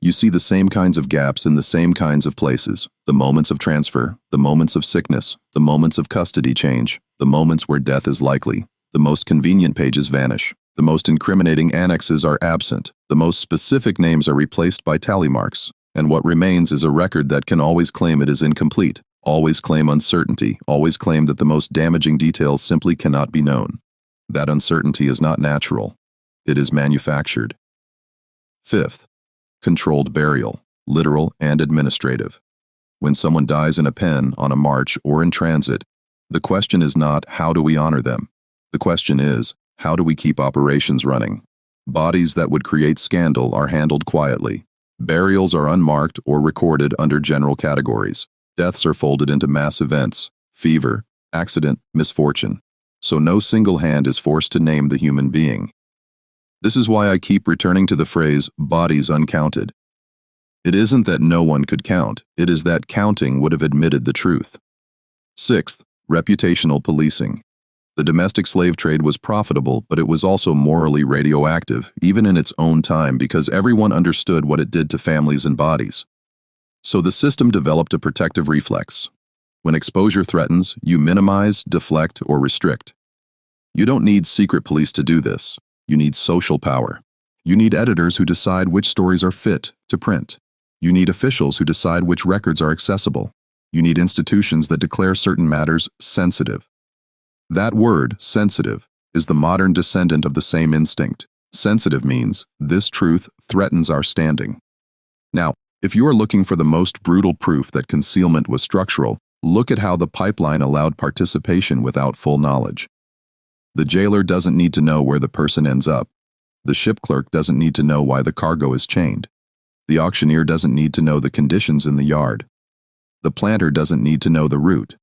You see the same kinds of gaps in the same kinds of places, the moments of transfer, the moments of sickness, the moments of custody change, the moments where death is likely. The most convenient pages vanish. The most incriminating annexes are absent. The most specific names are replaced by tally marks. And what remains is a record that can always claim it is incomplete, always claim uncertainty, always claim that the most damaging details simply cannot be known. That uncertainty is not natural. It is manufactured. Fifth, controlled burial, literal and administrative. When someone dies in a pen, on a march, or in transit, the question is not, how do we honor them? The question is, how do we keep operations running? Bodies that would create scandal are handled quietly. Burials are unmarked or recorded under general categories. Deaths are folded into mass events, fever, accident, misfortune. So no single hand is forced to name the human being. This is why I keep returning to the phrase, bodies uncounted. It isn't that no one could count, it is that counting would have admitted the truth. Sixth, reputational policing. The domestic slave trade was profitable, but it was also morally radioactive, even in its own time, because everyone understood what it did to families and bodies. So the system developed a protective reflex. When exposure threatens, you minimize, deflect, or restrict. You don't need secret police to do this. You need social power. You need editors who decide which stories are fit to print. You need officials who decide which records are accessible. You need institutions that declare certain matters sensitive. That word, sensitive, is the modern descendant of the same instinct. Sensitive means, this truth threatens our standing. Now, if you are looking for the most brutal proof that concealment was structural, look at how the pipeline allowed participation without full knowledge. The jailer doesn't need to know where the person ends up. The ship clerk doesn't need to know why the cargo is chained. The auctioneer doesn't need to know the conditions in the yard. The planter doesn't need to know the route.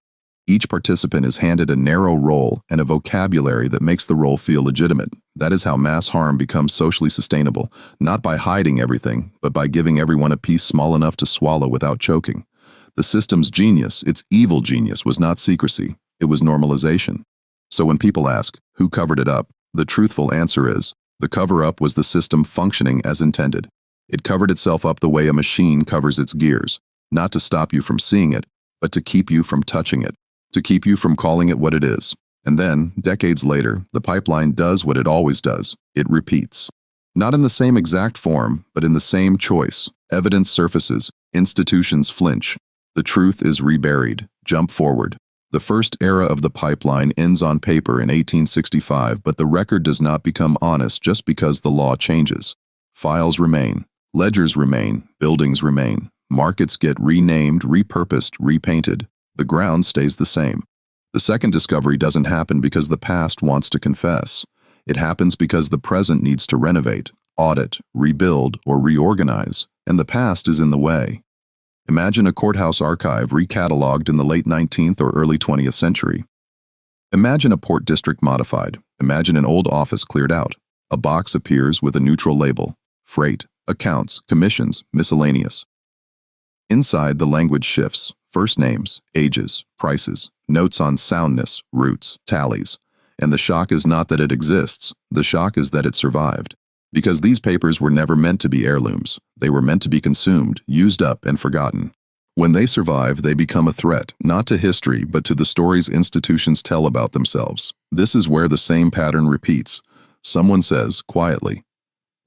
Each participant is handed a narrow role and a vocabulary that makes the role feel legitimate. That is how mass harm becomes socially sustainable, not by hiding everything, but by giving everyone a piece small enough to swallow without choking. The system's genius, its evil genius, was not secrecy, it was normalization. So when people ask, who covered it up, the truthful answer is, the cover-up was the system functioning as intended. It covered itself up the way a machine covers its gears, not to stop you from seeing it, but to keep you from touching it, to keep you from calling it what it is. And then, decades later, the pipeline does what it always does. It repeats. Not in the same exact form, but in the same choice. Evidence surfaces, institutions flinch. The truth is reburied. Jump forward. The first era of the pipeline ends on paper in 1865, but the record does not become honest just because the law changes. Files remain. Ledgers remain. Buildings remain. Markets get renamed, repurposed, repainted. The ground stays the same. The second discovery doesn't happen because the past wants to confess. It happens because the present needs to renovate, audit, rebuild, or reorganize, and the past is in the way. Imagine a courthouse archive recatalogued in the late 19th or early 20th century. Imagine a port district modified. Imagine an old office cleared out. A box appears with a neutral label: freight, accounts, commissions, miscellaneous. Inside, the language shifts. First names, ages, prices, notes on soundness, routes, tallies. And the shock is not that it exists, the shock is that it survived. Because these papers were never meant to be heirlooms. They were meant to be consumed, used up, and forgotten. When they survive, they become a threat, not to history, but to the stories institutions tell about themselves. This is where the same pattern repeats. Someone says, quietly,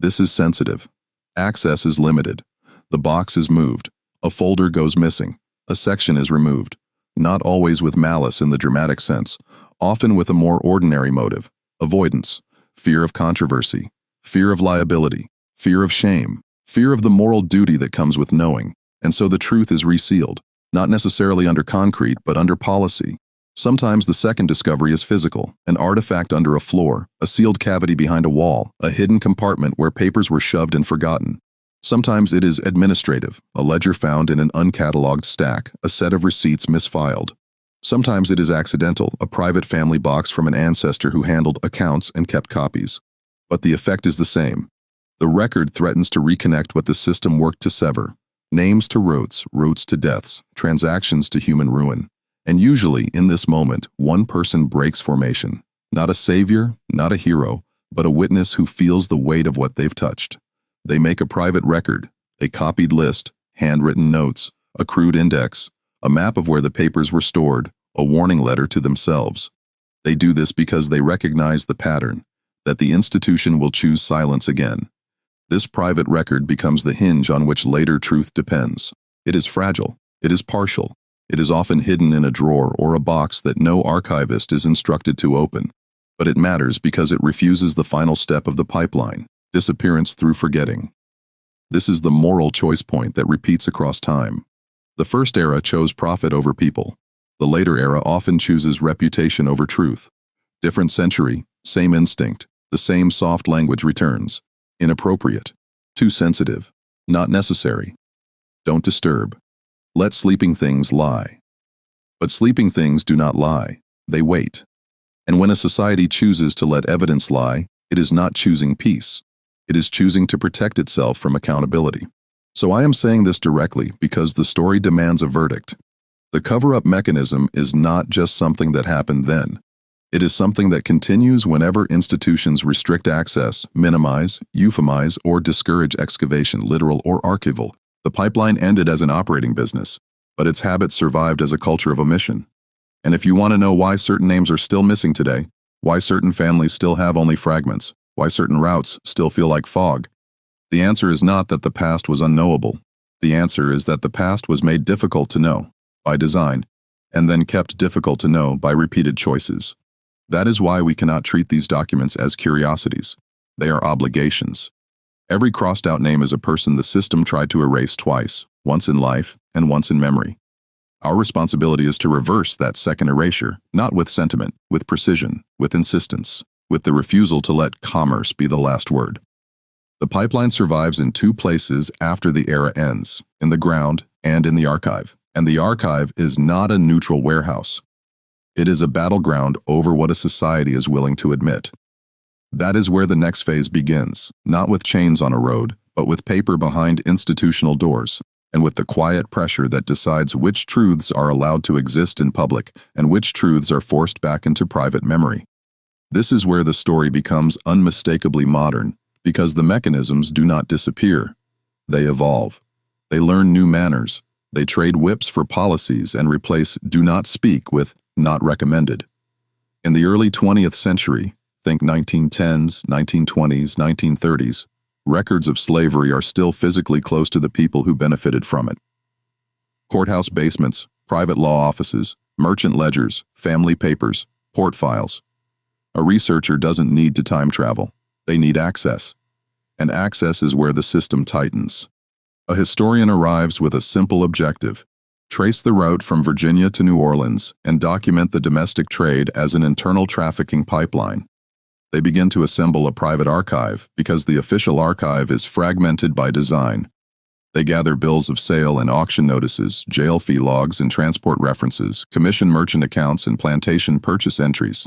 "This is sensitive." Access is limited. The box is moved. A folder goes missing. A section is removed, not always with malice in the dramatic sense, often with a more ordinary motive: avoidance, fear of controversy, fear of liability, fear of shame, fear of the moral duty that comes with knowing. And so the truth is resealed, not necessarily under concrete, but under policy. Sometimes the second discovery is physical: an artifact under a floor, a sealed cavity behind a wall, a hidden compartment where papers were shoved and forgotten. Sometimes it is administrative: a ledger found in an uncatalogued stack, a set of receipts misfiled. Sometimes it is accidental: a private family box from an ancestor who handled accounts and kept copies. But the effect is the same. The record threatens to reconnect what the system worked to sever: names to routes, routes to deaths, transactions to human ruin. And usually, in this moment, one person breaks formation. Not a savior, not a hero, but a witness who feels the weight of what they've touched. They make a private record, a copied list, handwritten notes, a crude index, a map of where the papers were stored, a warning letter to themselves. They do this because they recognize the pattern, that the institution will choose silence again. This private record becomes the hinge on which later truth depends. It is fragile, it is partial, it is often hidden in a drawer or a box that no archivist is instructed to open. But it matters because it refuses the final step of the pipeline: disappearance through forgetting. This is the moral choice point that repeats across time. The first era chose profit over people. The later era often chooses reputation over truth. Different century, same instinct, the same soft language returns. Inappropriate. Too sensitive. Not necessary. Don't disturb. Let sleeping things lie. But sleeping things do not lie. They wait. And when a society chooses to let evidence lie, it is not choosing peace. It is choosing to protect itself from accountability. So I am saying this directly because the story demands a verdict. The cover-up mechanism is not just something that happened then. It is something that continues whenever institutions restrict access, minimize, euphemize, or discourage excavation, literal or archival. The pipeline ended as an operating business, but its habits survived as a culture of omission. And if you want to know why certain names are still missing today, why certain families still have only fragments, why certain routes still feel like fog, the answer is not that the past was unknowable. The answer is that the past was made difficult to know, by design, and then kept difficult to know by repeated choices. That is why we cannot treat these documents as curiosities. They are obligations. Every crossed-out name is a person the system tried to erase twice, once in life and once in memory. Our responsibility is to reverse that second erasure, not with sentiment, with precision, with insistence, with the refusal to let commerce be the last word. The pipeline survives in two places after the era ends, in the ground and in the archive. And the archive is not a neutral warehouse. It is a battleground over what a society is willing to admit. That is where the next phase begins, not with chains on a road, but with paper behind institutional doors, and with the quiet pressure that decides which truths are allowed to exist in public and which truths are forced back into private memory. This is where the story becomes unmistakably modern, because the mechanisms do not disappear. They evolve. They learn new manners. They trade whips for policies and replace "do not speak" with "not recommended." In the early 20th century, think 1910s, 1920s, 1930s, records of slavery are still physically close to the people who benefited from it. Courthouse basements, private law offices, merchant ledgers, family papers, port files. A researcher doesn't need to time travel. They need access. And access is where the system tightens. A historian arrives with a simple objective: trace the route from Virginia to New Orleans and document the domestic trade as an internal trafficking pipeline. They begin to assemble a private archive because the official archive is fragmented by design. They gather bills of sale and auction notices, jail fee logs and transport references, commission merchant accounts and plantation purchase entries.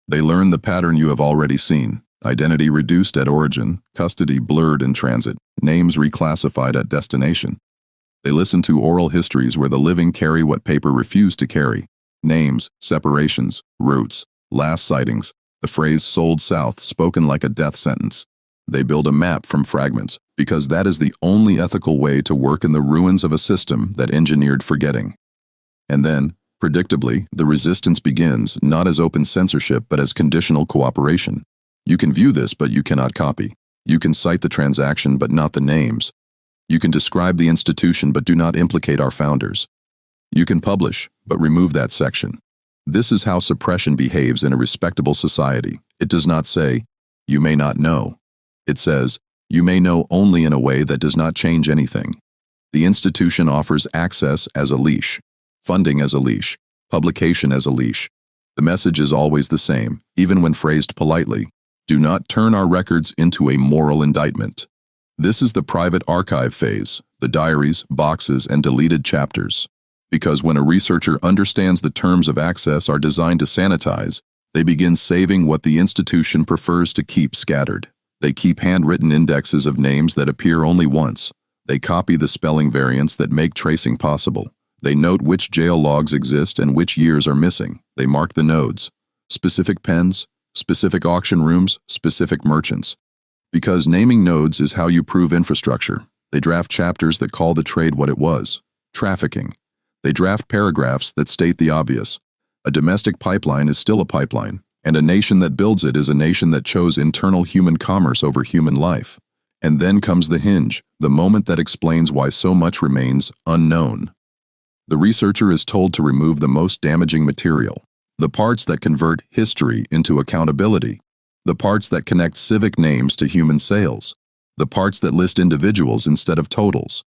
They learn the pattern you have already seen: identity reduced at origin, custody blurred in transit, names reclassified at destination. They listen to oral histories where the living carry what paper refused to carry: names, separations, routes, last sightings, the phrase "sold south" spoken like a death sentence. They build a map from fragments, because that is the only ethical way to work in the ruins of a system that engineered forgetting. And then, predictably, the resistance begins, not as open censorship but as conditional cooperation. You can view this, but you cannot copy. You can cite the transaction, but not the names. You can describe the institution, but do not implicate our founders. You can publish, but remove that section. This is how suppression behaves in a respectable society. It does not say, "You may not know." It says, "You may know only in a way that does not change anything." The institution offers access as a leash, funding as a leash, publication as a leash. The message is always the same, even when phrased politely: do not turn our records into a moral indictment. This is the private archive phase, the diaries, boxes, and deleted chapters. Because when a researcher understands the terms of access are designed to sanitize, they begin saving what the institution prefers to keep scattered. They keep handwritten indexes of names that appear only once. They copy the spelling variants that make tracing possible. They note which jail logs exist and which years are missing. They mark the nodes. Specific pens, specific auction rooms, specific merchants. Because naming nodes is how you prove infrastructure. They draft chapters that call the trade what it was: trafficking. They draft paragraphs that state the obvious. A domestic pipeline is still a pipeline, and a nation that builds it is a nation that chose internal human commerce over human life. And then comes the hinge, the moment that explains why so much remains unknown. The researcher is told to remove the most damaging material, the parts that convert history into accountability, the parts that connect civic names to human sales, the parts that list individuals instead of totals,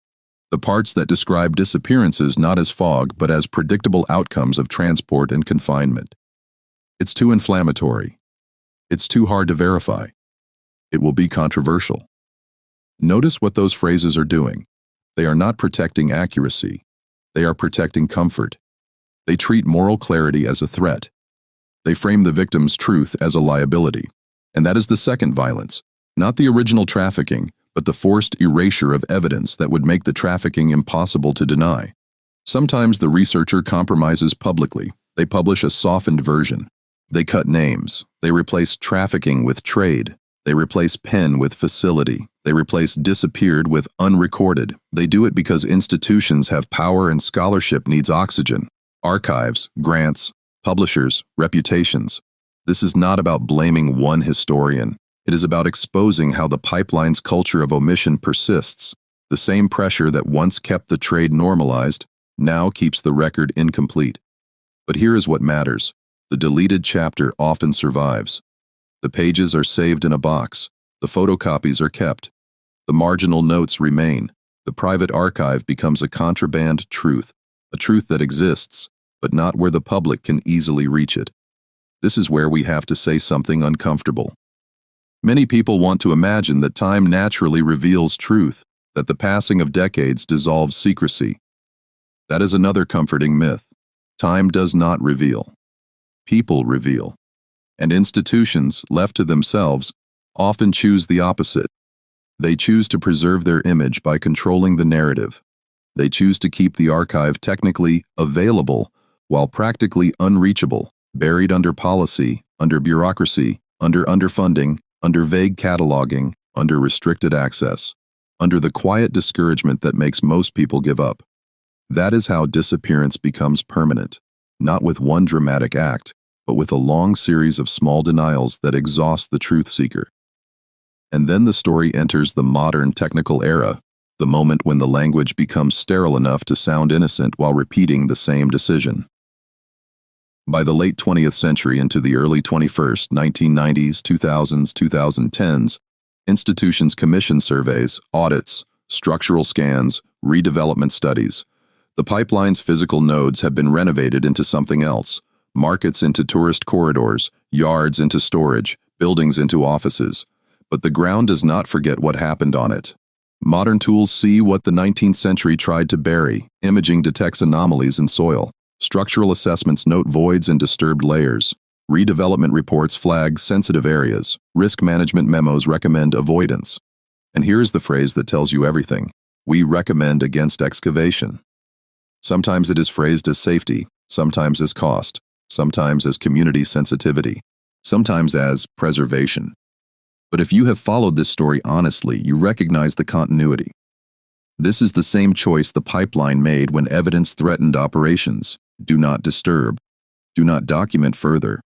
the parts that describe disappearances not as fog but as predictable outcomes of transport and confinement. It's too inflammatory. It's too hard to verify. It will be controversial. Notice what those phrases are doing. They are not protecting accuracy. They are protecting comfort. They treat moral clarity as a threat. They frame the victim's truth as a liability. And that is the second violence, not the original trafficking, but the forced erasure of evidence that would make the trafficking impossible to deny. Sometimes the researcher compromises publicly. They publish a softened version. They cut names. They replace trafficking with trade. They replace pen with facility. They replace disappeared with unrecorded. They do it because institutions have power and scholarship needs oxygen. Archives, grants, publishers, reputations. This is not about blaming one historian. It is about exposing how the pipeline's culture of omission persists. The same pressure that once kept the trade normalized now keeps the record incomplete. But here is what matters. The deleted chapter often survives. The pages are saved in a box. The photocopies are kept. The marginal notes remain. The private archive becomes a contraband truth, a truth that exists, but not where the public can easily reach it. This is where we have to say something uncomfortable. Many people want to imagine that time naturally reveals truth, that the passing of decades dissolves secrecy. That is another comforting myth. Time does not reveal. People reveal. And institutions, left to themselves, often choose the opposite. They choose to preserve their image by controlling the narrative. They choose to keep the archive technically available while practically unreachable, buried under policy, under bureaucracy, under underfunding, under vague cataloging, under restricted access, under the quiet discouragement that makes most people give up. That is how disappearance becomes permanent, not with one dramatic act, but with a long series of small denials that exhaust the truth seeker. And then the story enters the modern technical era, the moment when the language becomes sterile enough to sound innocent while repeating the same decision. By the late 20th century into the early 21st, 1990s, 2000s, 2010s, institutions commission surveys, audits, structural scans, redevelopment studies. The pipeline's physical nodes have been renovated into something else. Markets into tourist corridors, yards into storage, buildings into offices. But the ground does not forget what happened on it. Modern tools see what the 19th century tried to bury. Imaging detects anomalies in soil. Structural assessments note voids and disturbed layers. Redevelopment reports flag sensitive areas. Risk management memos recommend avoidance. And here is the phrase that tells you everything. We recommend against excavation. Sometimes it is phrased as safety, sometimes as cost, sometimes as community sensitivity, sometimes as preservation. But if you have followed this story honestly, you recognize the continuity. This is the same choice the pipeline made when evidence threatened operations. Do not disturb. Do not document further.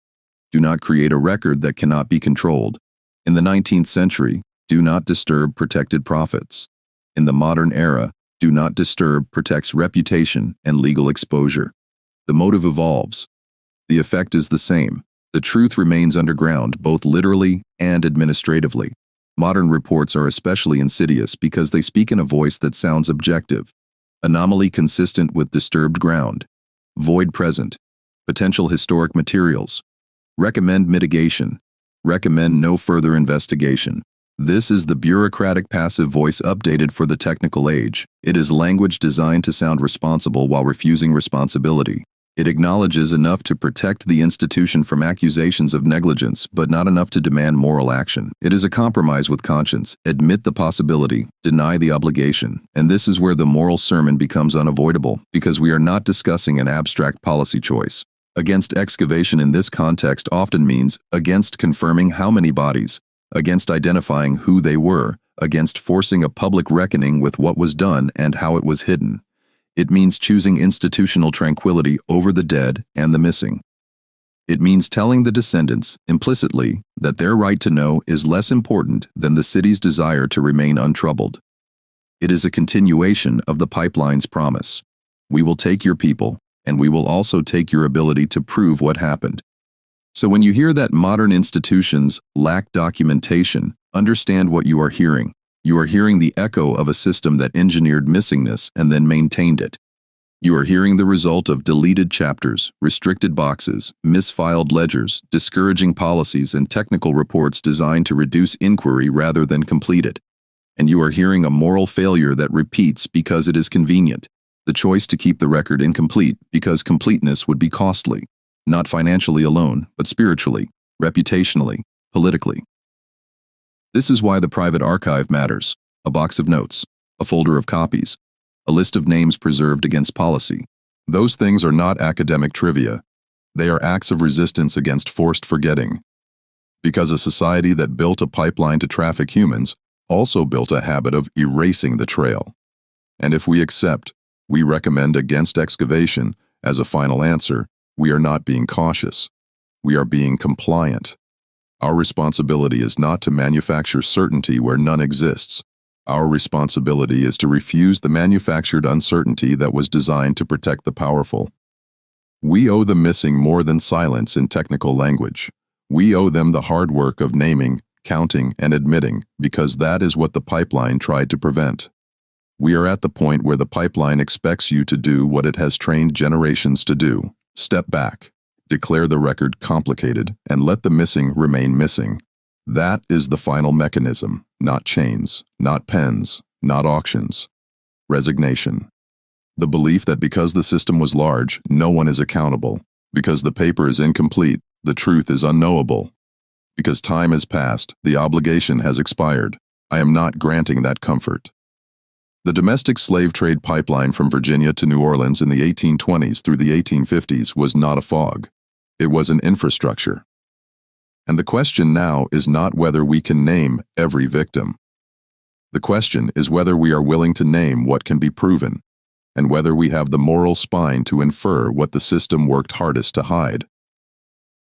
Do not create a record that cannot be controlled. In the 19th century, do not disturb protected profits. In the modern era, do not disturb protects reputation and legal exposure. The motive evolves. The effect is the same. The truth remains underground, both literally and administratively. Modern reports are especially insidious because they speak in a voice that sounds objective. Anomaly consistent with disturbed ground. Void present. Potential historic materials. Recommend mitigation. Recommend no further investigation. This is the bureaucratic passive voice updated for the technical age. It is language designed to sound responsible while refusing responsibility. It acknowledges enough to protect the institution from accusations of negligence, but not enough to demand moral action. It is a compromise with conscience. Admit the possibility, deny the obligation. And this is where the moral sermon becomes unavoidable, because we are not discussing an abstract policy choice. Against excavation in this context often means against confirming how many bodies, against identifying who they were, against forcing a public reckoning with what was done and how it was hidden. It means choosing institutional tranquility over the dead and the missing. It means telling the descendants, implicitly, that their right to know is less important than the city's desire to remain untroubled. It is a continuation of the pipeline's promise. We will take your people, and we will also take your ability to prove what happened. So when you hear that modern institutions lack documentation, understand what you are hearing. You are hearing the echo of a system that engineered missingness and then maintained it. You are hearing the result of deleted chapters, restricted boxes, misfiled ledgers, discouraging policies, and technical reports designed to reduce inquiry rather than complete it. And you are hearing a moral failure that repeats because it is convenient. The choice to keep the record incomplete because completeness would be costly. Not financially alone, but spiritually, reputationally, politically. This is why the private archive matters. A box of notes, a folder of copies, a list of names preserved against policy. Those things are not academic trivia. They are acts of resistance against forced forgetting. Because a society that built a pipeline to traffic humans also built a habit of erasing the trail. And if we recommend against excavation as a final answer, we are not being cautious. We are being compliant. Our responsibility is not to manufacture certainty where none exists. Our responsibility is to refuse the manufactured uncertainty that was designed to protect the powerful. We owe the missing more than silence in technical language. We owe them the hard work of naming, counting, and admitting, because that is what the pipeline tried to prevent. We are at the point where the pipeline expects you to do what it has trained generations to do. Step back, declare the record complicated, and let the missing remain missing. That is the final mechanism, not chains, not pens, not auctions. Resignation. The belief that because the system was large, no one is accountable. Because the paper is incomplete, the truth is unknowable. Because time has passed, the obligation has expired. I am not granting that comfort. The domestic slave trade pipeline from Virginia to New Orleans in the 1820s through the 1850s was not a fog. It was an infrastructure. And the question now is not whether we can name every victim. The question is whether we are willing to name what can be proven, and whether we have the moral spine to infer what the system worked hardest to hide.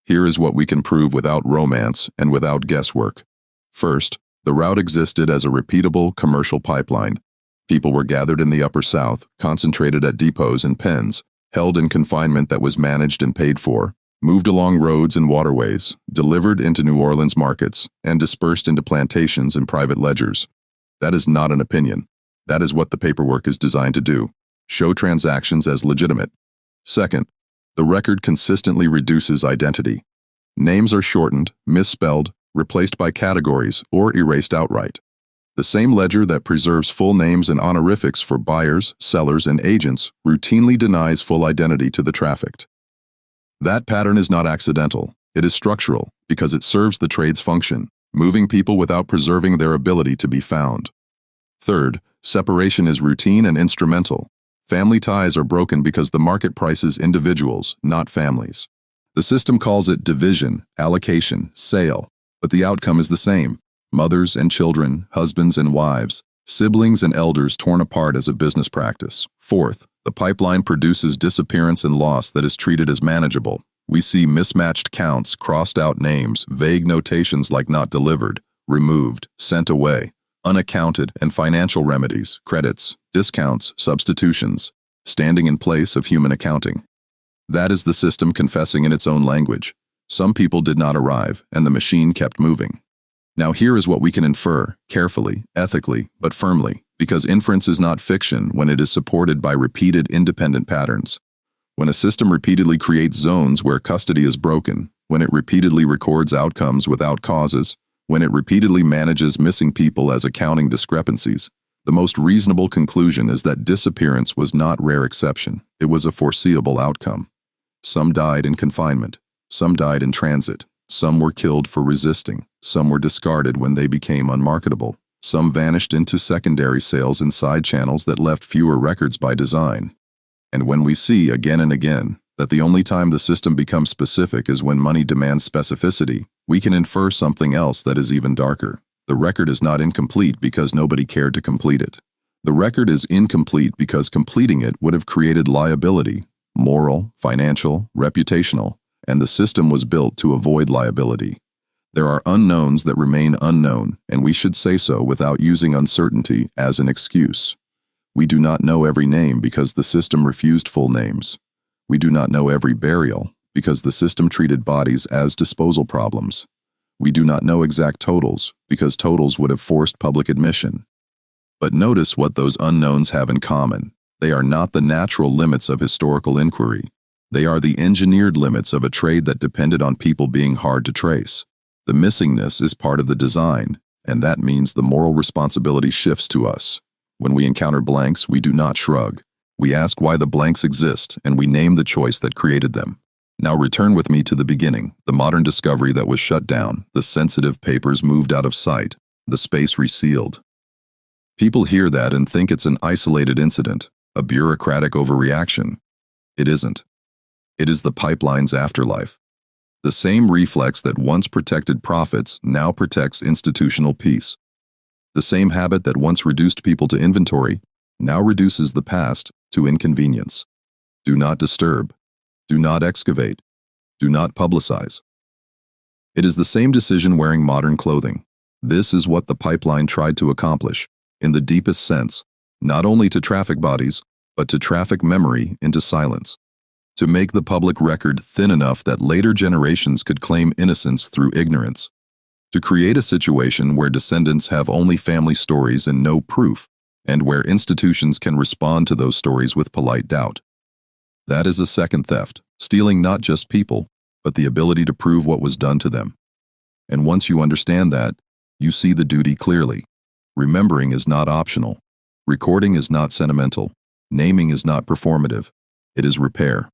Here is what we can prove without romance and without guesswork. First, the route existed as a repeatable commercial pipeline. People were gathered in the Upper South, concentrated at depots and pens, held in confinement that was managed and paid for, moved along roads and waterways, delivered into New Orleans markets, and dispersed into plantations and private ledgers. That is not an opinion. That is what the paperwork is designed to do. Show transactions as legitimate. Second, the record consistently reduces identity. Names are shortened, misspelled, replaced by categories, or erased outright. The same ledger that preserves full names and honorifics for buyers, sellers, and agents routinely denies full identity to the trafficked. That pattern is not accidental. It is structural because it serves the trade's function, moving people without preserving their ability to be found. Third, separation is routine and instrumental. Family ties are broken because the market prices individuals, not families. The system calls it division, allocation, sale, but the outcome is the same. Mothers and children, husbands and wives, siblings and elders torn apart as a business practice. Fourth, the pipeline produces disappearance and loss that is treated as manageable. We see mismatched counts, crossed out names, vague notations like not delivered, removed, sent away, unaccounted, and financial remedies, credits, discounts, substitutions, standing in place of human accounting. That is the system confessing in its own language. Some people did not arrive, and the machine kept moving. Now here is what we can infer, carefully, ethically, but firmly, because inference is not fiction when it is supported by repeated independent patterns. When a system repeatedly creates zones where custody is broken, when it repeatedly records outcomes without causes, when it repeatedly manages missing people as accounting discrepancies, the most reasonable conclusion is that disappearance was not rare exception. It was a foreseeable outcome. Some died in confinement. Some died in transit. Some were killed for resisting. Some were discarded when they became unmarketable. Some vanished into secondary sales in side channels that left fewer records by design. And when we see again and again that the only time the system becomes specific is when money demands specificity, we can infer something else that is even darker. The record is not incomplete because nobody cared to complete it. The record is incomplete because completing it would have created liability, moral, financial, reputational, and the system was built to avoid liability. There are unknowns that remain unknown, and we should say so without using uncertainty as an excuse. We do not know every name because the system refused full names. We do not know every burial because the system treated bodies as disposal problems. We do not know exact totals because totals would have forced public admission. But notice what those unknowns have in common. They are not the natural limits of historical inquiry. They are the engineered limits of a trade that depended on people being hard to trace. The missingness is part of the design, and that means the moral responsibility shifts to us. When we encounter blanks, we do not shrug. We ask why the blanks exist, and we name the choice that created them. Now return with me to the beginning, the modern discovery that was shut down, the sensitive papers moved out of sight, the space resealed. People hear that and think it's an isolated incident, a bureaucratic overreaction. It isn't. It is the pipeline's afterlife. The same reflex that once protected profits now protects institutional peace. The same habit that once reduced people to inventory now reduces the past to inconvenience. Do not disturb. Do not excavate. Do not publicize. It is the same decision wearing modern clothing. This is what the pipeline tried to accomplish, in the deepest sense, not only to traffic bodies, but to traffic memory into silence. To make the public record thin enough that later generations could claim innocence through ignorance. To create a situation where descendants have only family stories and no proof, and where institutions can respond to those stories with polite doubt. That is a second theft, stealing not just people, but the ability to prove what was done to them. And once you understand that, you see the duty clearly. Remembering is not optional. Recording is not sentimental. Naming is not performative. It is repair.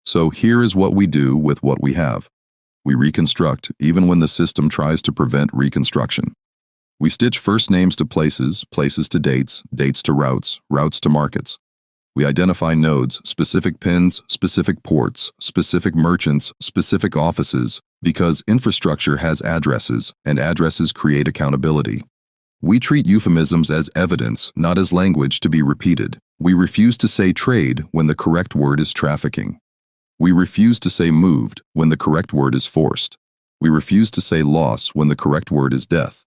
So here is what we do with what we have. We reconstruct, even when the system tries to prevent reconstruction. We stitch first names to places, places to dates, dates to routes, routes to markets. We identify nodes, specific pins, specific ports, specific merchants, specific offices, because infrastructure has addresses, and addresses create accountability. We treat euphemisms as evidence, not as language to be repeated. We refuse to say trade when the correct word is trafficking. We refuse to say moved when the correct word is forced. We refuse to say loss when the correct word is death.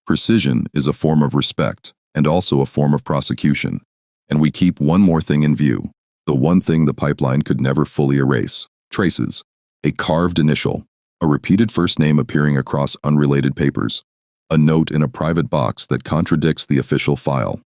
Precision is a form of respect and also a form of prosecution. And we keep one more thing in view, the one thing the pipeline could never fully erase: traces, a carved initial, a repeated first name appearing across unrelated papers, a note in a private box that contradicts the official file,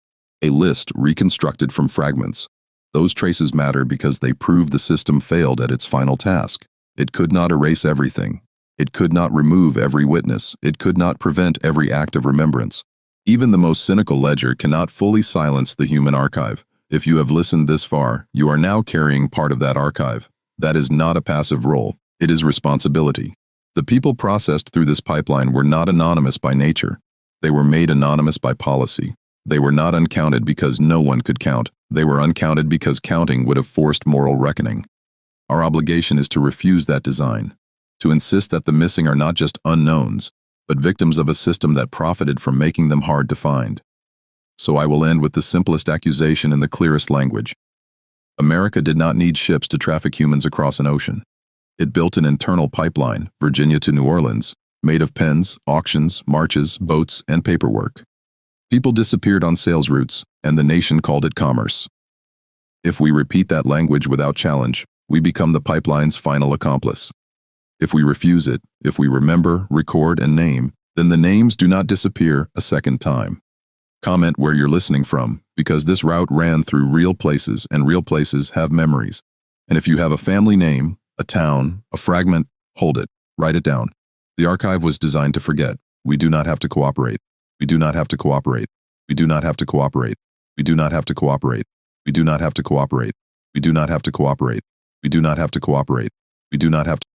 a list reconstructed from fragments. Those traces matter because they prove the system failed at its final task. It could not erase everything. It could not remove every witness. It could not prevent every act of remembrance. Even the most cynical ledger cannot fully silence the human archive. If you have listened this far, you are now carrying part of that archive. That is not a passive role. It is responsibility. The people processed through this pipeline were not anonymous by nature. They were made anonymous by policy. They were not uncounted because no one could count. They were uncounted because counting would have forced moral reckoning. Our obligation is to refuse that design, to insist that the missing are not just unknowns, but victims of a system that profited from making them hard to find. So I will end with the simplest accusation in the clearest language. America did not need ships to traffic humans across an ocean. It built an internal pipeline, Virginia to New Orleans, made of pens, auctions, marches, boats, and paperwork. People disappeared on sales routes, and the nation called it commerce. If we repeat that language without challenge, we become the pipeline's final accomplice. If we refuse it, if we remember, record, and name, then the names do not disappear a second time. Comment where you're listening from, because this route ran through real places, and real places have memories. And if you have a family name, a town, a fragment, hold it, write it down. The archive was designed to forget. We do not have to cooperate. We do not have to cooperate. We do not have to cooperate. We do not have to cooperate. We do not have to cooperate. We do not have to cooperate. We do not have to cooperate. We do not have to